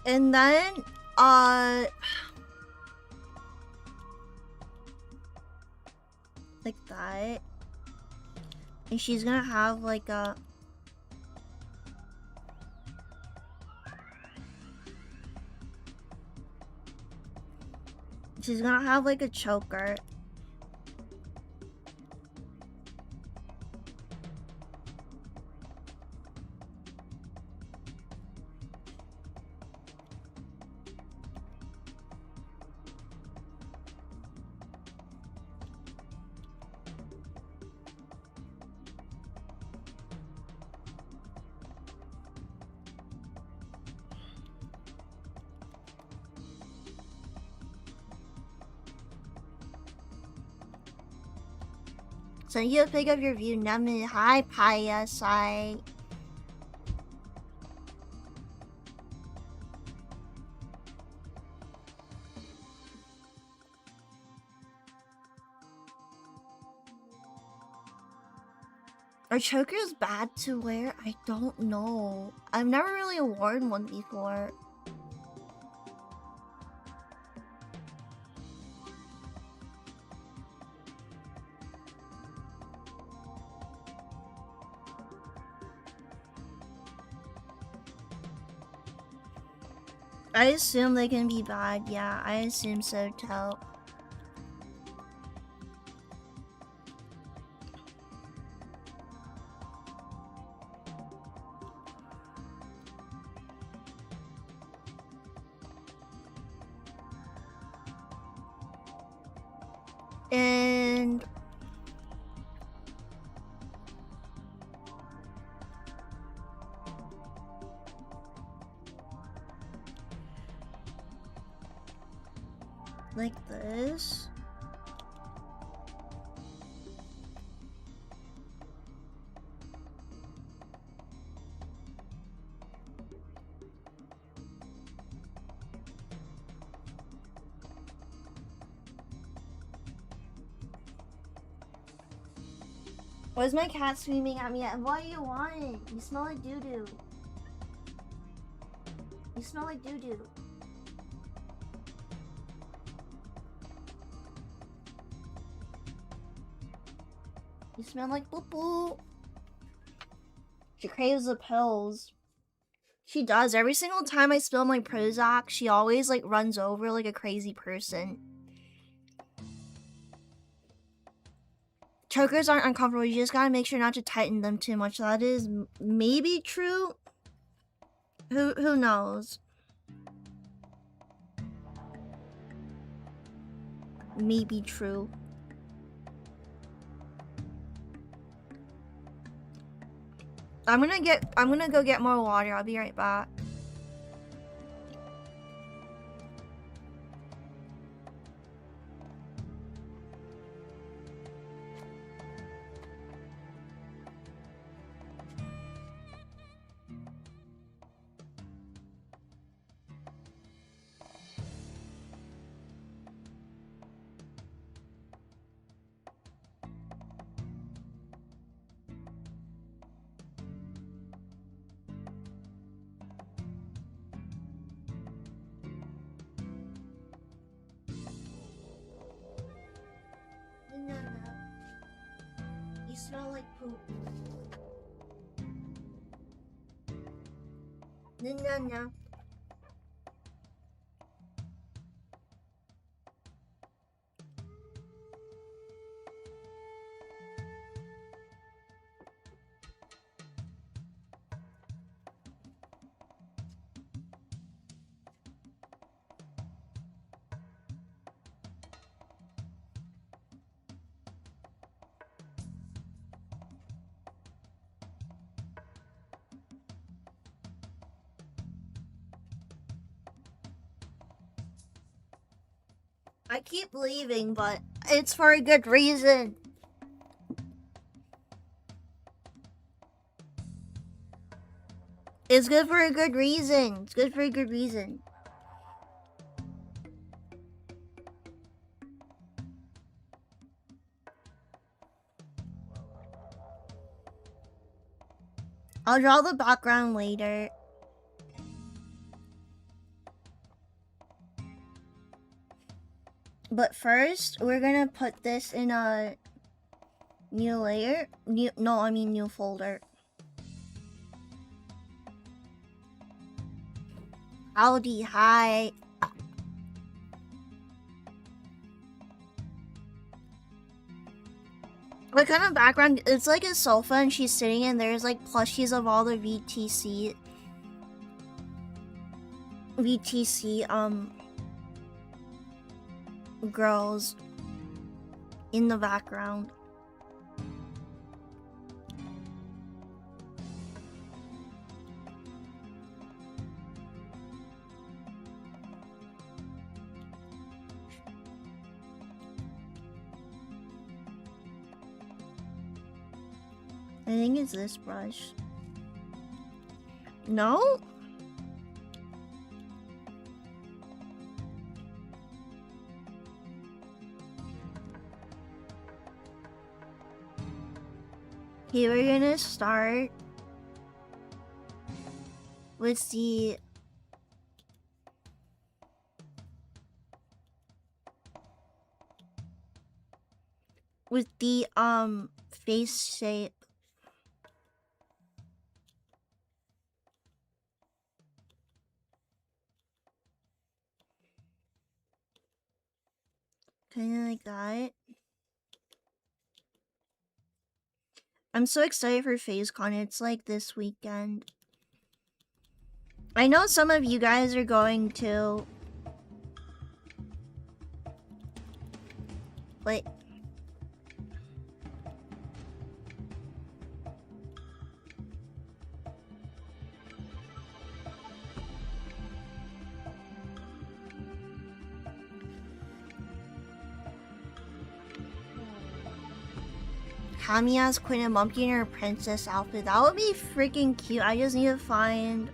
S1: And then, like that. And she's gonna have like a... she's gonna have like a choker. So you pick up your view, Nami. Hi, Paya, Sai. Are chokers bad to wear? I don't know. I've never really worn one before. I assume they can be bad. Yeah, I assume so too. And like this. Why is my cat screaming at me? What do you want? You smell like doo-doo. You smell like doo-doo. You smell like poo-poo. She craves the pills. She does. Every single time I spill my Prozac, she always like runs over like a crazy person. Chokers aren't uncomfortable. You just gotta make sure not to tighten them too much. That is maybe true. Who knows? Maybe true. I'm gonna go get more water. I'll be right back. You smell like poop. No. I keep leaving, but it's for a good reason. It's good for a good reason. It's good for a good reason. I'll draw the background later. But first, we're gonna put this in a new layer. New folder. Howdy, hi. What kind of background? It's like a sofa and she's sitting and there's like plushies of all the VTC girls in the background. I think it's this brush. No? Okay, we're gonna start with the face shape. Kinda like that. I'm so excited for FaceCon. It's like this weekend. I know some of you guys are going to. Wait. Kamiya's Queen and Monkey in her princess outfit. That would be freaking cute. I just need to find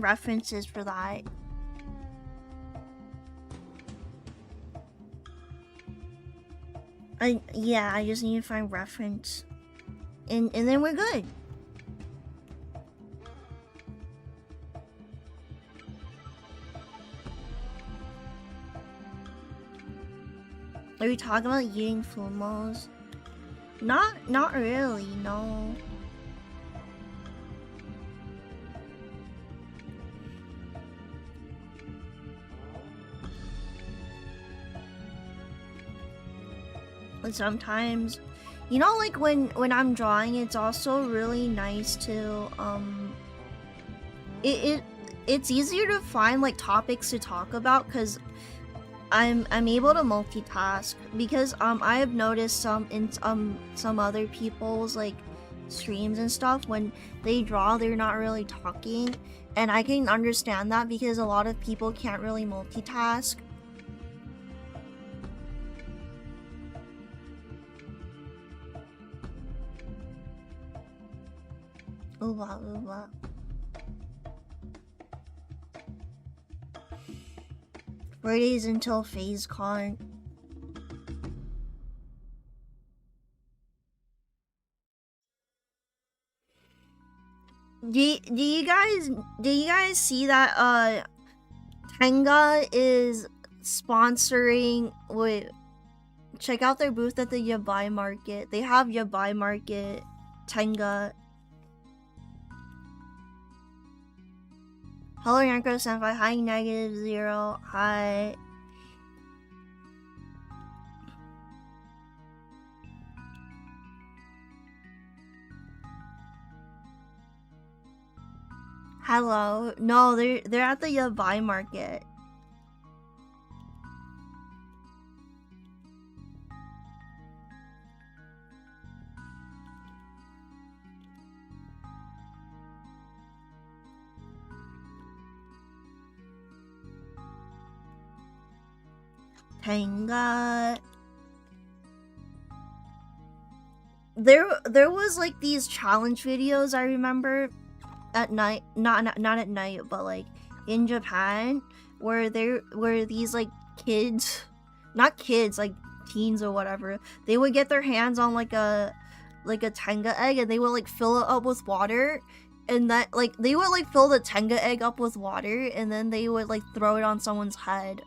S1: references for that. I just need to find reference. And then we're good. Are we talking about eating fumos? Not really, no. And sometimes, you know, like when I'm drawing, it's also really nice to it's easier to find like topics to talk about because I'm able to multitask, because I have noticed some other people's like streams and stuff, when they draw they're not really talking, and I can understand that because a lot of people can't really multitask. Ooba ooba. Fridays until FazeCon. Do you guys see that Tenga is sponsoring with, check out their booth at the Yabai Market. They have Yabai Market Tenga. Hello Yanko Senpai, hi -0, hi. Hello. No, they're at the Yabai Market. Tenga. There was like these challenge videos I remember at night, not at night, but like in Japan, where these like kids, not kids, like teens or whatever, they would get their hands on like a tenga egg, and they would like fill it up with water, and that like they would like fill the tenga egg up with water, and then they would like throw it on someone's head.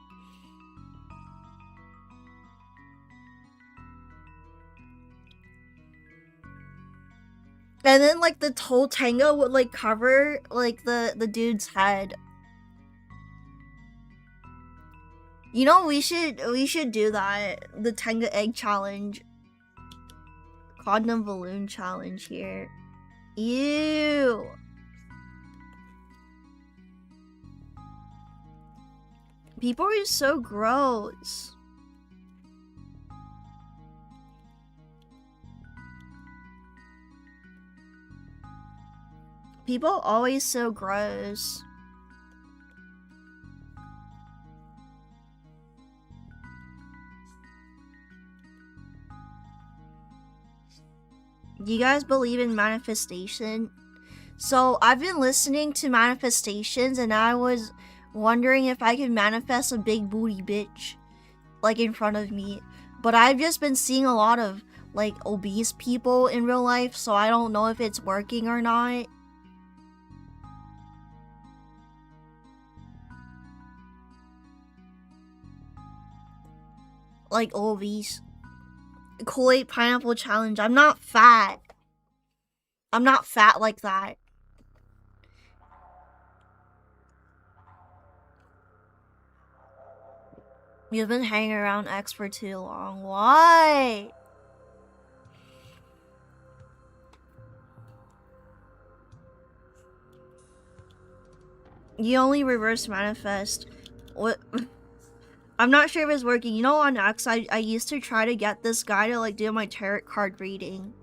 S1: And then like the whole tenga would like cover like the dude's head. You know, we should do that. The tenga egg challenge. Condom balloon challenge here. Ew. People are so gross. People always so gross. Do you guys believe in manifestation? So I've been listening to manifestations, and I was wondering if I could manifest a big booty bitch like in front of me. But I've just been seeing a lot of like obese people in real life, so I don't know if it's working or not. Like obese. Kool-Aid pineapple challenge. I'm not fat. I'm not fat like that. You've been hanging around X for too long. Why? You only reverse manifest. What? I'm not sure if it's working. You know, on X, I used to try to get this guy to like do my tarot card reading,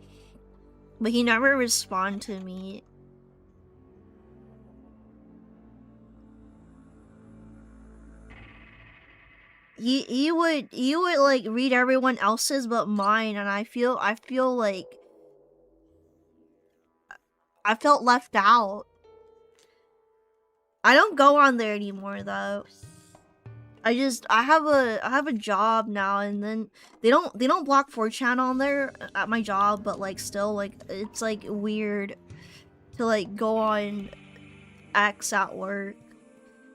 S1: but he never responded to me. You would like read everyone else's but mine, and I feel like I felt left out. I don't go on there anymore though. I have a job now, and then they don't block 4chan on there at my job, but like still like it's like weird to like go on X at work,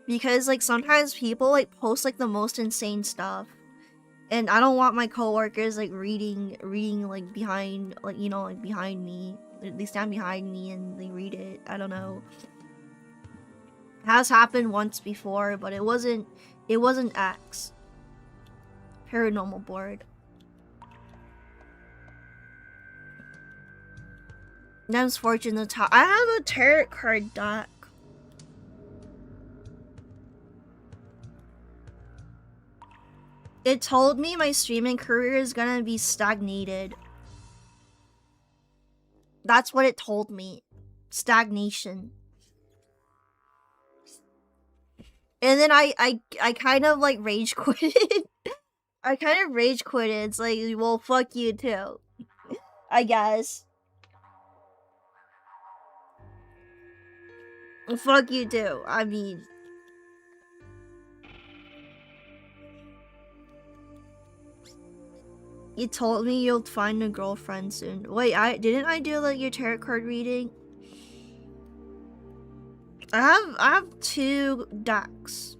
S1: because like sometimes people like post like the most insane stuff, And I don't want my coworkers like reading like behind, like, you know, like behind me. They stand behind me and they read it. I don't know. It has happened once before, but it wasn't X. Paranormal board. Them's fortune the top. I have a tarot card deck. It told me my streaming career is gonna be stagnated. That's what it told me. Stagnation. And then I kind of like rage quitted. I kind of rage quitted. It's like, well, fuck you too, I guess. Fuck you too. I mean, you told me you'll find a girlfriend soon. Wait, didn't I do like your tarot card reading? I have 2 decks.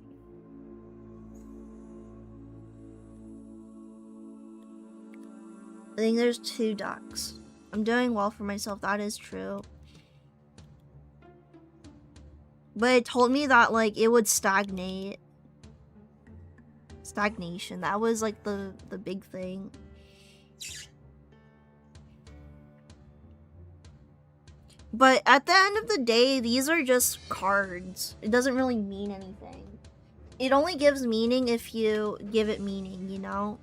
S1: I think there's 2 decks. I'm doing well for myself, that is true. But it told me that like it would stagnate. Stagnation. That was like the big thing. But at the end of the day, these are just cards. It doesn't really mean anything. It only gives meaning if you give it meaning, you know?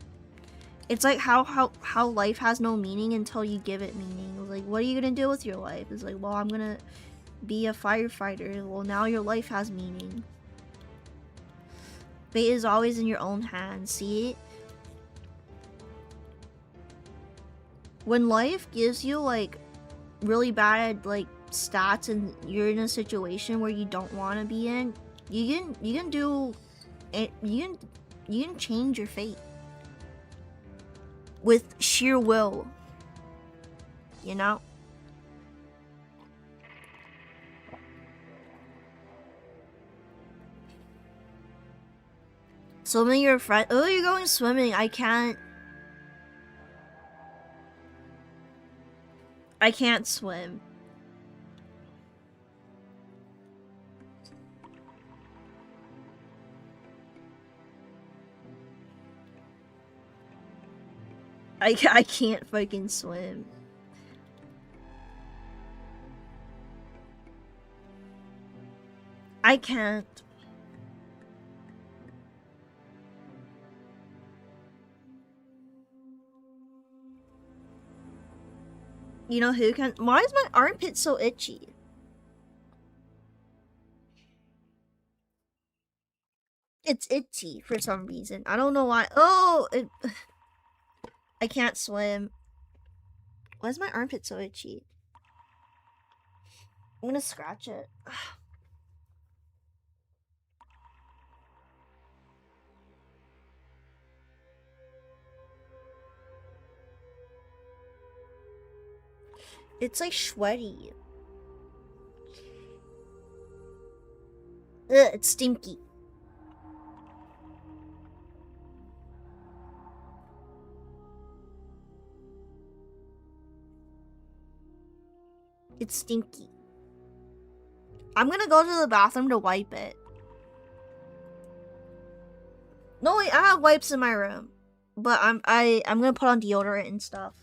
S1: It's like how life has no meaning until you give it meaning. Like, what are you gonna do with your life? It's like, well, I'm gonna be a firefighter. Well, now your life has meaning. Fate is always in your own hands. See? When life gives you like really bad like stats and you're in a situation where you don't want to be in, you can do it. You can change your fate with sheer will, you know? Swimming your friend. Oh, you're going swimming. I can't swim. I can't fucking swim. I can't. You know who can? Why is my armpit so itchy? It's itchy for some reason. I don't know why. Oh, I can't swim. Why is my armpit so itchy? I'm gonna scratch it. It's like sweaty. Ugh, it's stinky. It's stinky. I'm gonna go to the bathroom to wipe it. No, wait, I have wipes in my room, but I'm gonna put on deodorant and stuff.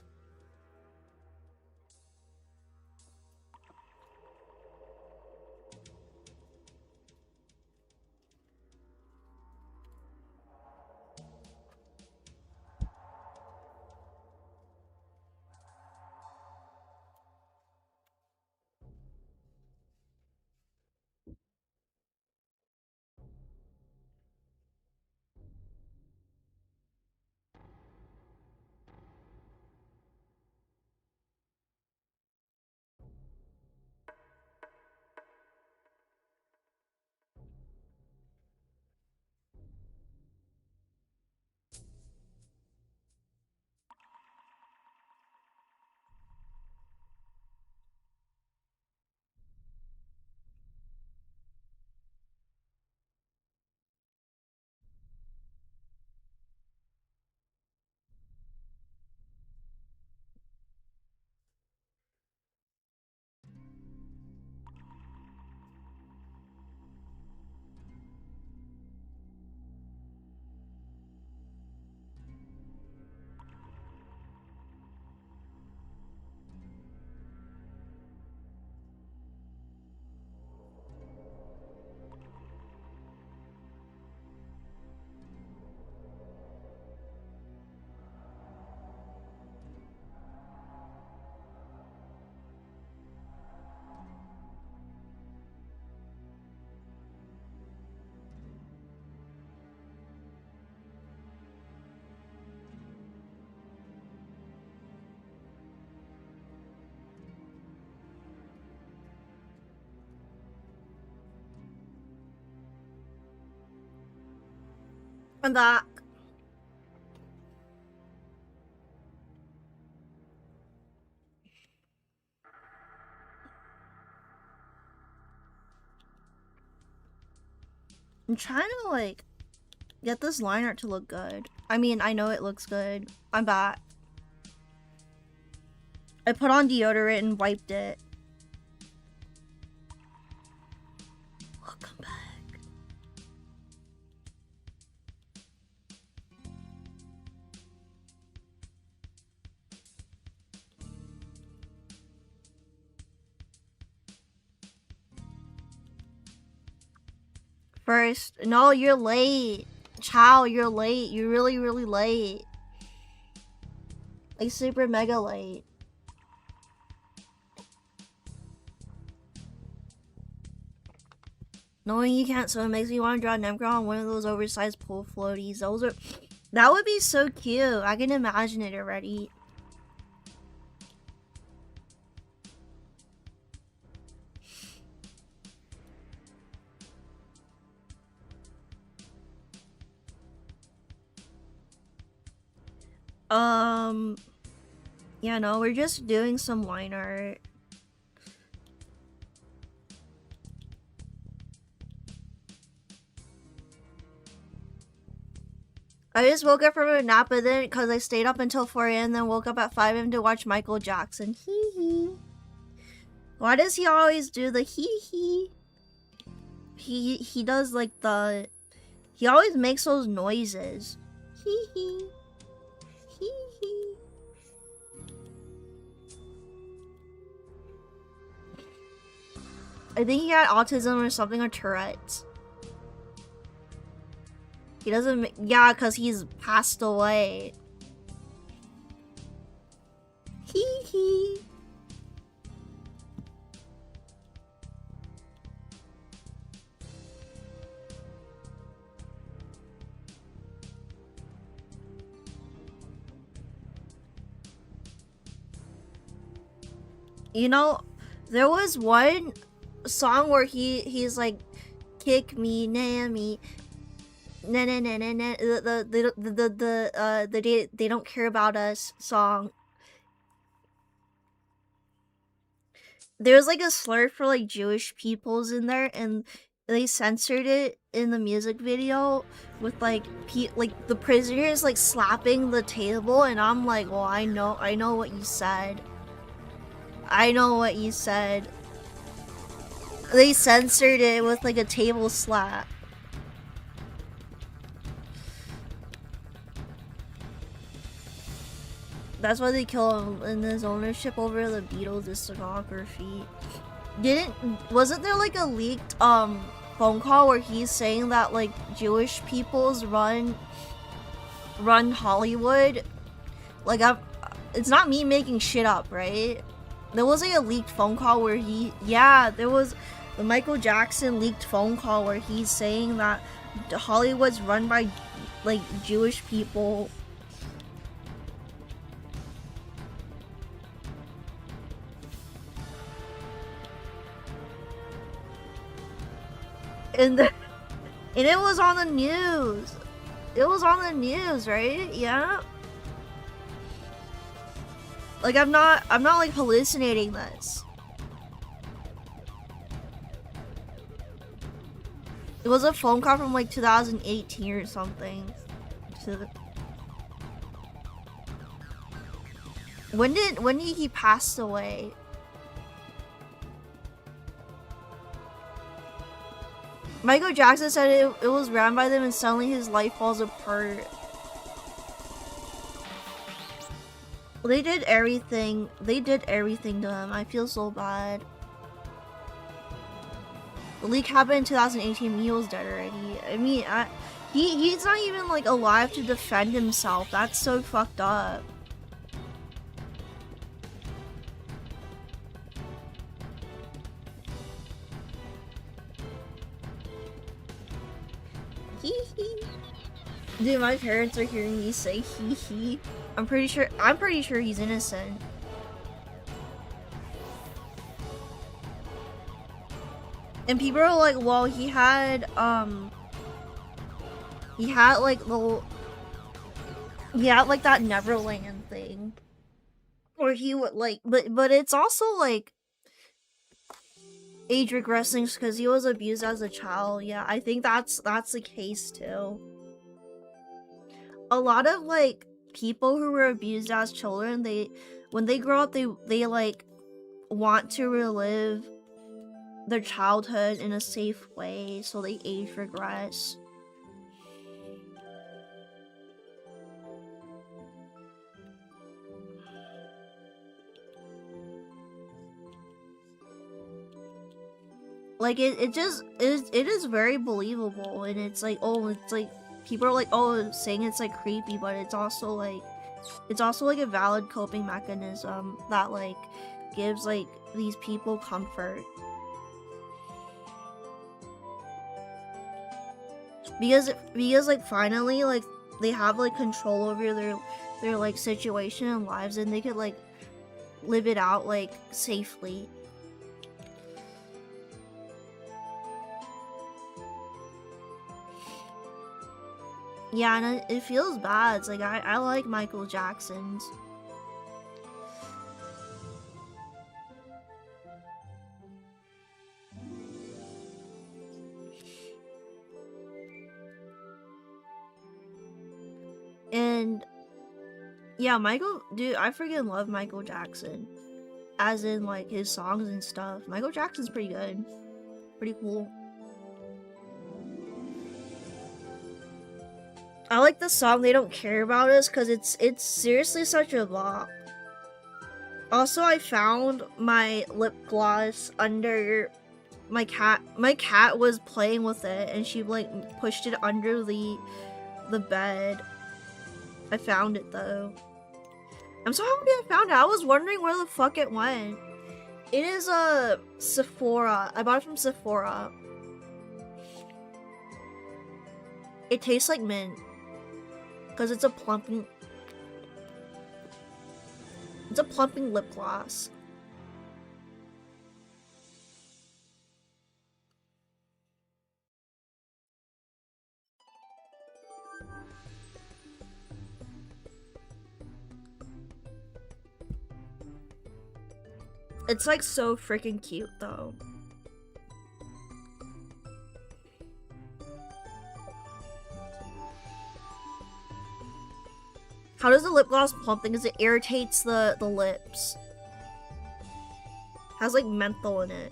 S1: I'm back. I'm trying to like get this line art to look good. I mean, I know it looks good. I'm back. I put on deodorant and wiped it. Welcome back. First, no, you're late. Chow, you're late. You're really, really late. Like super mega late. Knowing you can't swim makes me want to draw Nemgron on one of those oversized pool floaties. That would be so cute. I can imagine it already. Yeah, no, we're just doing some line art. I just woke up from a nap and then because I stayed up until 4 a.m. then woke up at 5 a.m. to watch Michael Jackson. Hee hee. Why does he always do the hee hee? He does like the... He always makes those noises. Hee hee. Hee hee. I think he had autism or something, or Tourette's. He doesn't... Yeah, because he's passed away. Hee hee. You know, there was one song where he's like, kick me, nah me, nah nah nah nah nah, they don't care about us song. There was like a slur for like Jewish peoples in there, and they censored it in the music video with like the prisoners like slapping the table, and I'm like, well, I know what you said. I know what you said. They censored it with like a table slap. That's why they kill him in his ownership over the Beatles' discography. Wasn't there like a leaked phone call where he's saying that like Jewish peoples run Hollywood? Like it's not me making shit up, right? There was like a leaked phone call where there was the Michael Jackson leaked phone call where he's saying that Hollywood's run by like Jewish people. And it was on the news. It was on the news, right? Yeah. Like I'm not like hallucinating this. It was a phone call from like 2018 or something. When did he pass away? Michael Jackson said it was ran by them and suddenly his life falls apart. They did everything. They did everything to him. I feel so bad. The leak happened in 2018. He was dead already. I mean, he's not even like alive to defend himself. That's so fucked up. Hee hee. Dude, my parents are hearing me say hee hee. I'm pretty sure he's innocent. And people are like, well, he had He had like he had like that Neverland thing. Or he would like but it's also like age regressing because he was abused as a child. Yeah, I think that's the case too. A lot of like people who were abused as children, when they grow up they like want to relive their childhood in a safe way, so they age regress. Like it is very believable, and it's like, oh, it's like people are like, oh, saying it's like creepy, but it's also like a valid coping mechanism that like gives like these people comfort, because like finally like they have like control over their like situation and lives, and they could like live it out like safely. Yeah, and it feels bad. It's like I like Michael Jackson's. And yeah, dude, I freaking love Michael Jackson. As in like his songs and stuff. Michael Jackson's pretty good. Pretty cool. I like the song They Don't Care About Us because it's seriously such a bop. Also, I found my lip gloss under my cat. My cat was playing with it and she like pushed it under the bed. I found it though. I'm so happy I found it. I was wondering where the fuck it went. It is a Sephora. I bought it from Sephora. It tastes like mint. Because it's a plumping lip gloss. It's like so freaking cute though. How does the lip gloss plump thing? Because it irritates the lips. Has like menthol in it.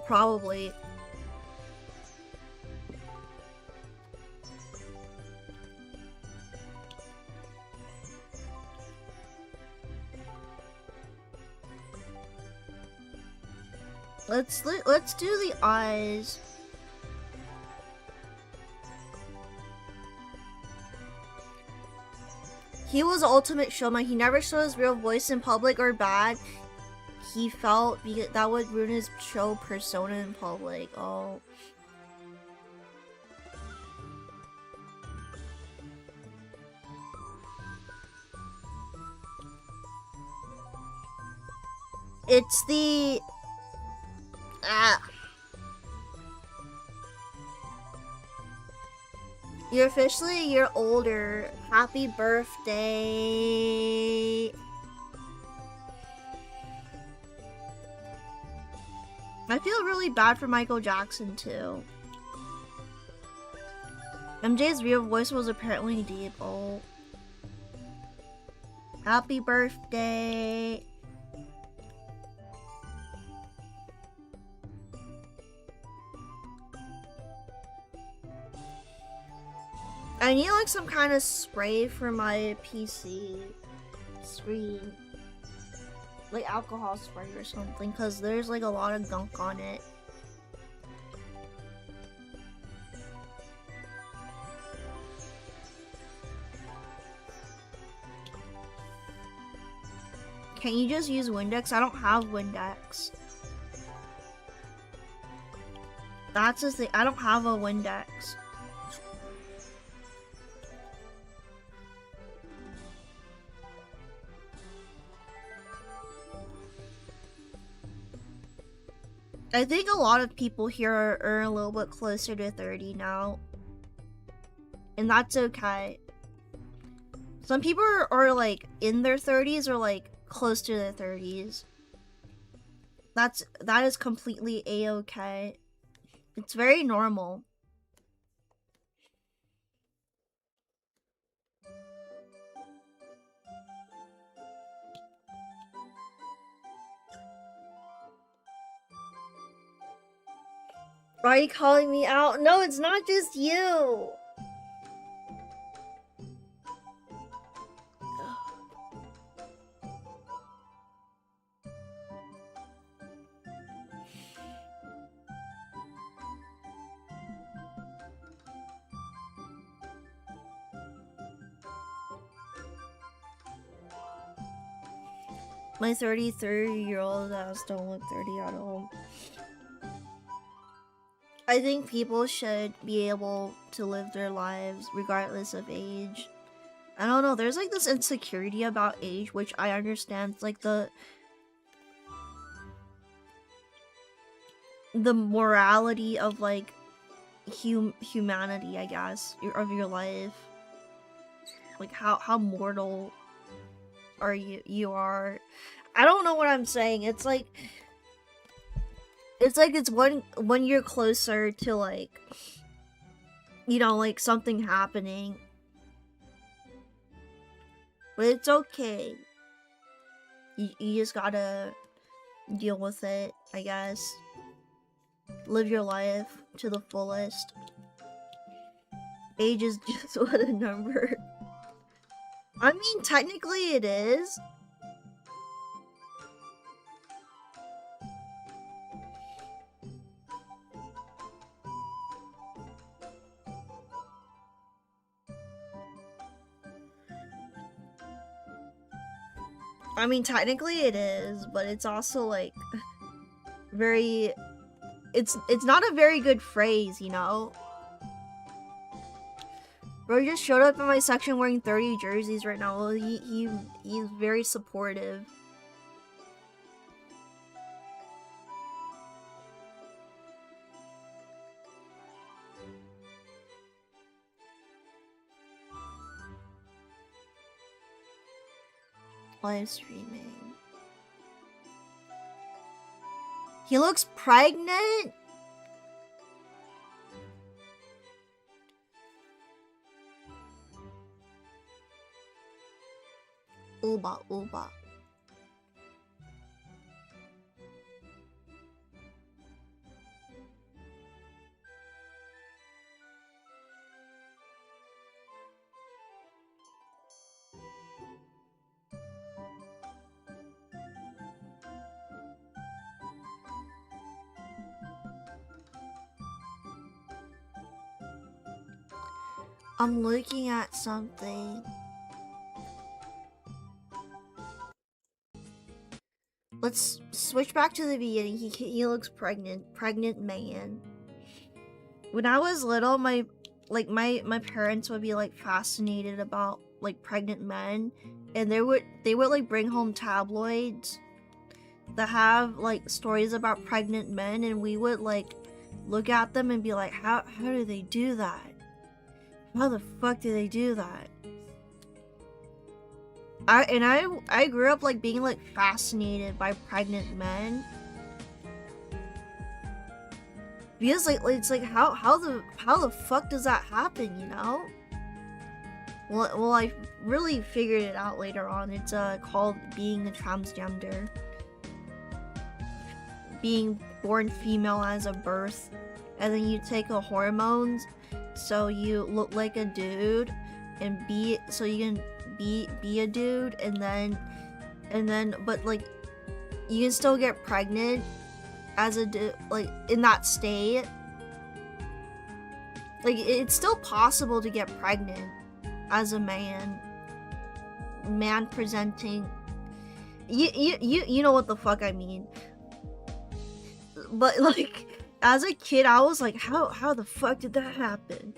S1: Probably. Let's do the eyes. He was ultimate showman. He never showed his real voice in public or bad. He felt that would ruin his show persona in public. Oh. It's the... Ah. You're officially a year older. Happy birthday. I feel really bad for Michael Jackson too. MJ's real voice was apparently deep. Oh. Happy birthday. I need like some kind of spray for my PC screen. Like alcohol spray or something, because there's like a lot of gunk on it. Can't you just use Windex? I don't have Windex. That's the thing. I don't have a Windex. I think a lot of people here are a little bit closer to 30 now. And that's okay. Some people are like in their 30s or like close to their 30s. That is completely a-okay. It's very normal. Why are you calling me out? No, it's not just you. My 33-year-old ass don't look 30 at all. I think people should be able to live their lives regardless of age. I don't know, there's like this insecurity about age, which I understand. It's like the morality of like humanity, I guess, of your life. Like how mortal are you are. I don't know what I'm saying. It's like it's when you're closer to like, you know, like something happening. But it's okay. You just gotta deal with it, I guess. Live your life to the fullest. Age is just what a number. I mean, technically it is. I mean, technically it is, but it's also like very, it's not a very good phrase, you know? Bro just showed up in my section wearing 30 jerseys right now. Well, he's very supportive. Live streaming. He looks pregnant? Ooba, ooba. I'm looking at something. Let's switch back to the beginning. He looks pregnant. Pregnant man. When I was little, my parents would be like fascinated about like pregnant men, and they would like bring home tabloids that have like stories about pregnant men, and we would like look at them and be like, how do they do that? How the fuck do they do that? I grew up like being like fascinated by pregnant men, because like it's like how the fuck does that happen, you know? Well, I really figured it out later on. It's called being a transgender, being born female as a birth, and then you take the hormones so you look like a dude, and so you can be a dude, and then but like you can still get pregnant as a dude, like in that state. Like it's still possible to get pregnant as a man presenting. You know what the fuck I mean. But like as a kid, I was like, how the fuck did that happen?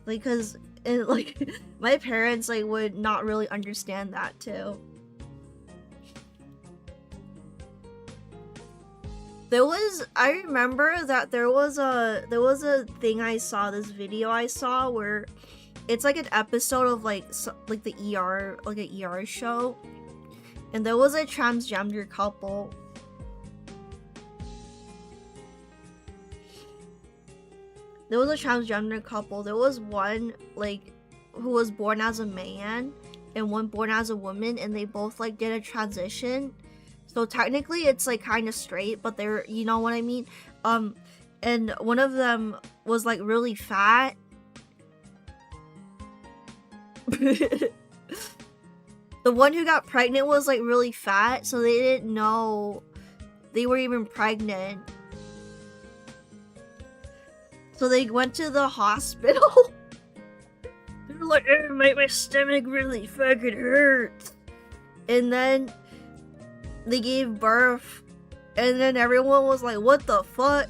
S1: Like, cause like my parents like would not really understand that too. I remember that there was a thing I saw, this video I saw where it's like an episode of like the ER, like an ER show, and there was a transgender couple. There was one like who was born as a man and one born as a woman, and they both like did a transition. So technically it's like kind of straight, but they're, you know what I mean? And one of them was like really fat. The one who got pregnant was like really fat, so they didn't know they were even pregnant. So they went to the hospital. They were like, oh, my stomach really fucking hurts. And then they gave birth, and then everyone was like, what the fuck?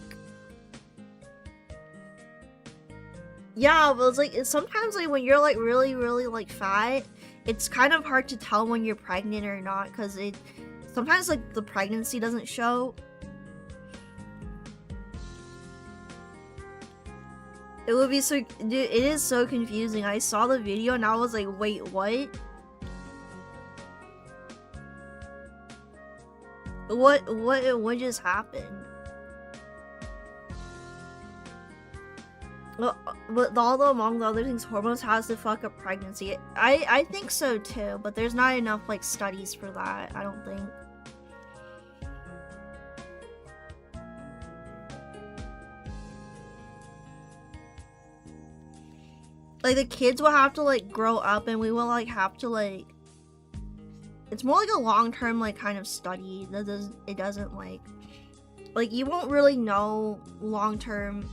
S1: Yeah, but it's like, sometimes like when you're like really like fat, it's kind of hard to tell when you're pregnant or not, because sometimes like the pregnancy doesn't show. It would be so, dude, it is so confusing. I saw the video and I was like, wait, what? What just happened? Well, but among the other things, hormones has to fuck up pregnancy. I think so too, but there's not enough like studies for that, I don't think. Like the kids will have to like grow up, and we will like have to like, it's more like a long-term like kind of study. It doesn't like you won't really know long-term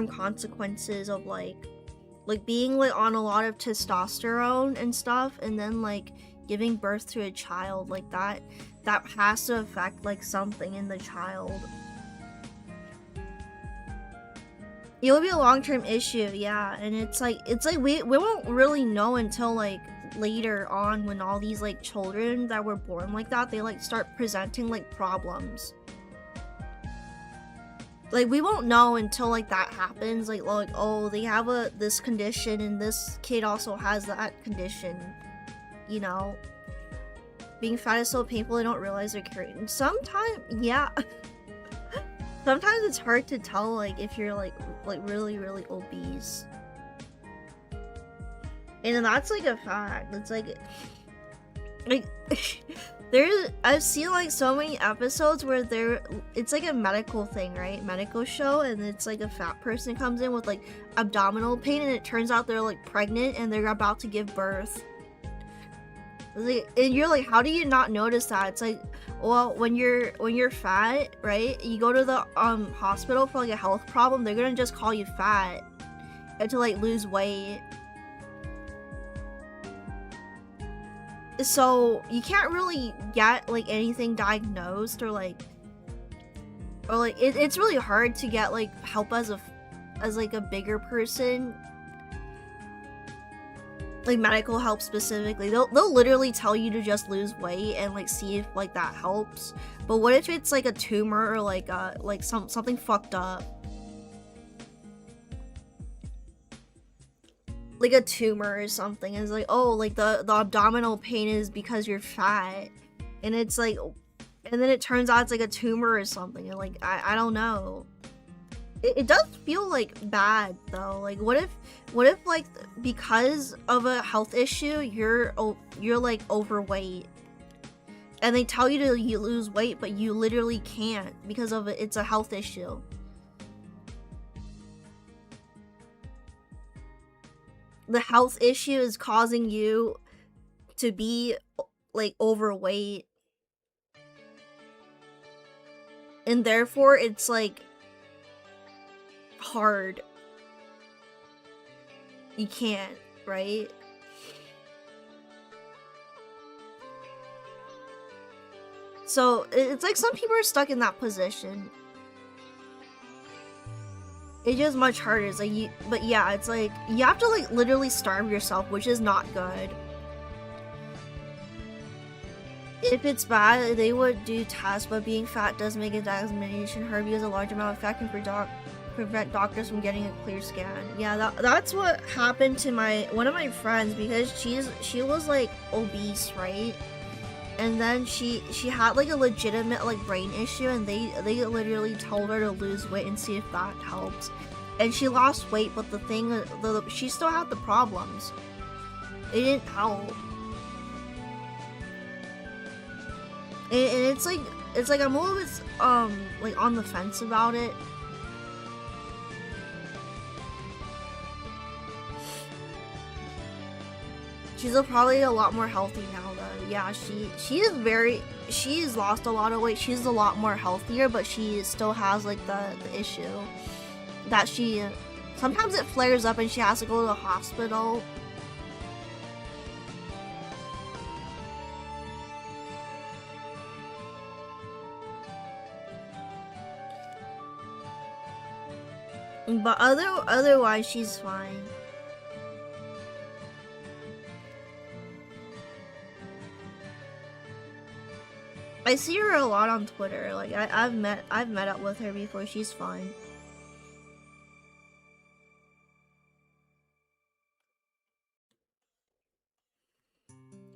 S1: consequences of like being like on a lot of testosterone and stuff, and then like giving birth to a child like that has to affect like something in the child. It would be a long-term issue, yeah, and it's like we won't really know until like later on, when all these like children that were born like that, they like start presenting like problems. Like we won't know until like that happens, like oh, they have this condition and this kid also has that condition, you know. Being fat is so painful, they don't realize they're carrying. Sometimes, yeah. Sometimes it's hard to tell like if you're like really obese. And that's like a fact. It's like I've seen like so many episodes where it's like a medical thing, right? Medical show, and it's like a fat person comes in with like abdominal pain, and it turns out they're like pregnant and they're about to give birth. Like, and you're like, how do you not notice that? It's like, well, when you're fat, right? You go to the hospital for like a health problem, they're gonna just call you fat and to like lose weight. So you can't really get like anything diagnosed or like it's really hard to get like help as like a bigger person. Like medical help specifically, they'll literally tell you to just lose weight and like see if like that helps. But what if it's like a tumor or like something fucked up, like a tumor or something? It's like, oh, like the abdominal pain is because you're fat, and it's like, and then it turns out it's like a tumor or something, and like I don't know. It does feel like bad though. Like what if like because of a health issue you're like overweight, and they tell you to lose weight, but you literally can't because of it. It's a health issue. The health issue is causing you to be like overweight, and therefore it's like hard. You can't, right? So it's like some people are stuck in that position. It's just much harder. It's like but yeah, it's like you have to like literally starve yourself, which is not good. If it's bad, they would do tests, but being fat does make examination hard because a large amount of fat can prevent doctors from getting a clear scan. Yeah, that's what happened to one of my friends, because she was like obese, right? And then she had like a legitimate like brain issue, and they literally told her to lose weight and see if that helps. And she lost weight, but the thing, she still had the problems. It didn't help. And it's like I'm a little bit like on the fence about it. She's probably a lot more healthy now though. Yeah, she's lost a lot of weight. She's a lot more healthier, but she still has like the issue that sometimes it flares up and she has to go to the hospital. But otherwise she's fine. I see her a lot on Twitter. Like I've met up with her before. She's fine.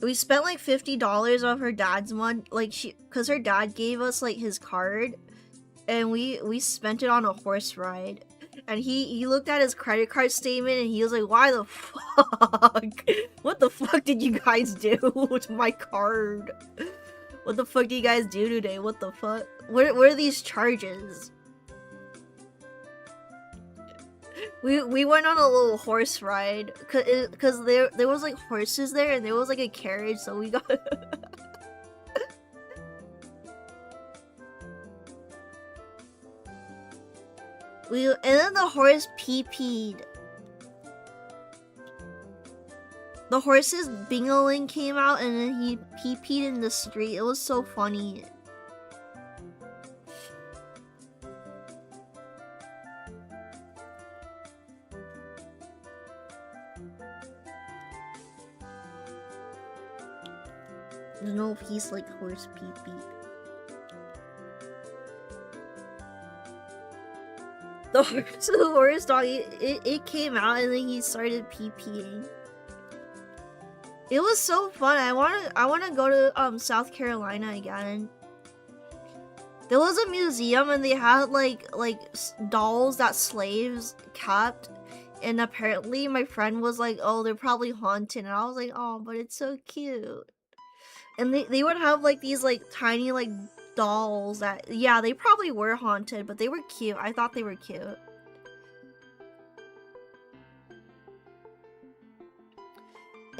S1: We spent like $50 on her dad's one, like cause her dad gave us like his card, and we spent it on a horse ride. And he looked at his credit card statement and he was like, "Why the fuck? What the fuck did you guys do to my card? What the fuck do you guys do today? What the fuck? What are these charges?" We went on a little horse ride cause there was like horses there, and there was like a carriage, so we got and then the horse pee-peed. The horse's bingaling came out and then he pee-peed in the street. It was so funny. There's no peace like horse pee-pee. The horse dog, it came out and then he started pee-peeing. It was so fun. I wanna go to South Carolina again. There was a museum and they had like dolls that slaves kept, and apparently my friend was like, "Oh, they're probably haunted," and I was like, "Oh, but it's so cute." And they would have like these like tiny like dolls that, yeah, they probably were haunted, but they were cute. I thought they were cute.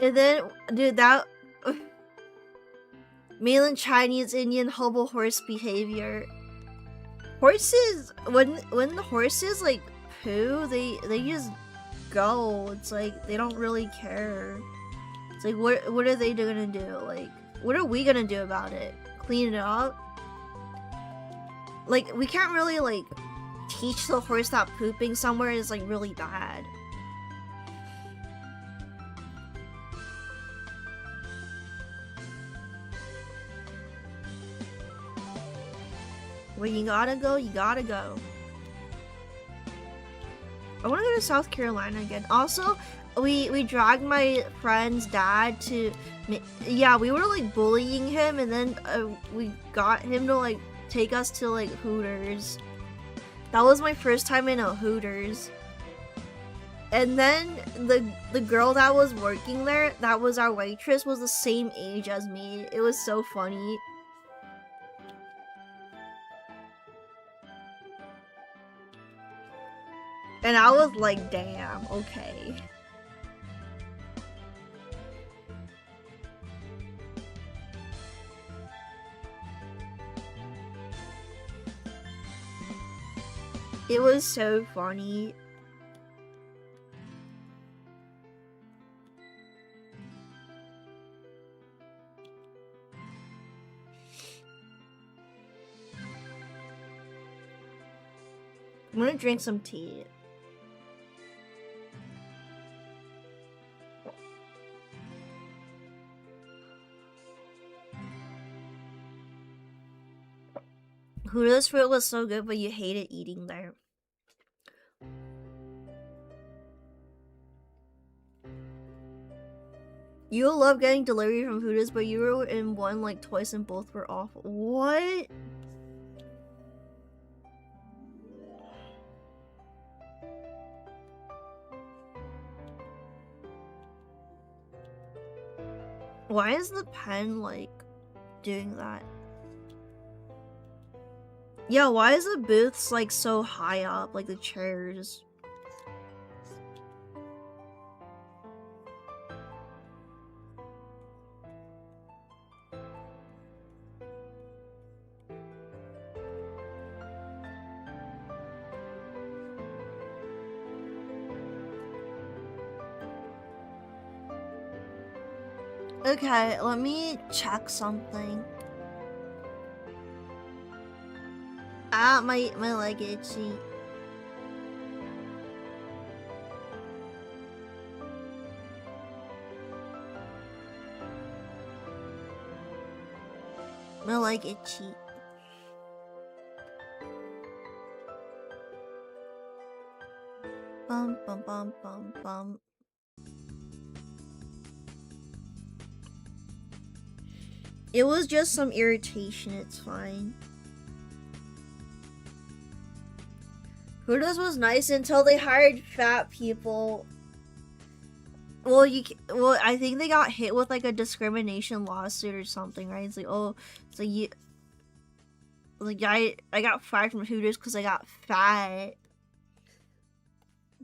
S1: And then, dude, that mainland Chinese Indian hobo horse behavior. Horses, when the horses like poo, they just go. It's like they don't really care. It's like what are they gonna do? Like, what are we gonna do about it? Clean it up? Like, we can't really like teach the horse that pooping somewhere is like really bad. When you gotta go, you gotta go. I want to go to South Carolina again. Also, we dragged my friend's dad to, yeah, we were like bullying him, and then we got him to like take us to like Hooters. That was my first time in a Hooters. And then the girl that was working there, that was our waitress, was the same age as me. It was so funny. And I was like, damn, okay. It was so funny. I'm gonna drink some tea. Huda's food was so good, but you hated eating there. You love getting delivery from Huda's, but you were in one like twice and both were awful. What? Why is the pen like doing that? Yeah, why is the booths like so high up, like the chairs? Okay, let me check something. Ah, my leg itchy. My leg itchy. Bum bum bum bum bum. It was just some irritation, it's fine. Huda's was nice until they hired fat people. Well, I think they got hit with like a discrimination lawsuit or something, right? It's like, oh, it's like you, like I got fired from Hooters because I got fat.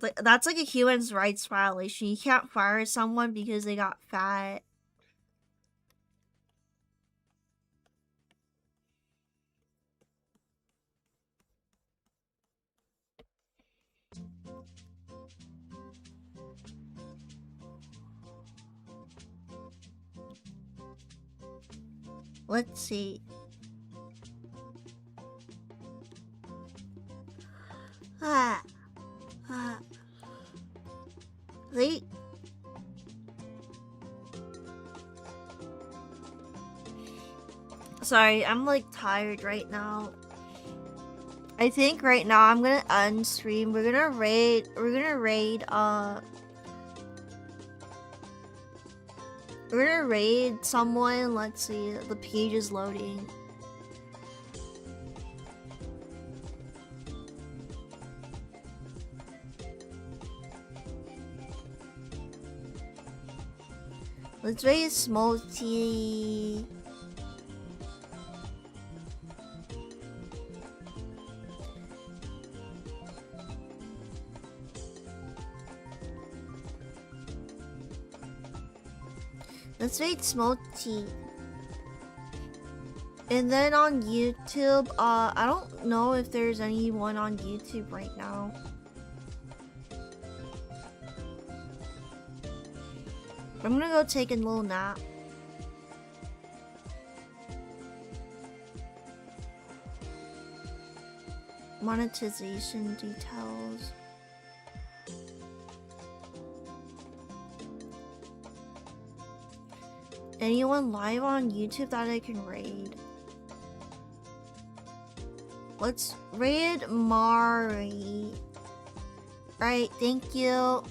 S1: Like that's like a human rights violation. You can't fire someone because they got fat. Let's see. They. Sorry, I'm like tired right now. I think right now I'm gonna unstream. We're gonna raid. We're gonna raid someone. Let's see. The page is loading. Let's raid Smolty. Let's raid Smolty. And then on YouTube, I don't know if there's anyone on YouTube right now. I'm gonna go take a little nap. Monetization details. Anyone live on YouTube that I can raid? Let's raid Mari. Alright, thank you.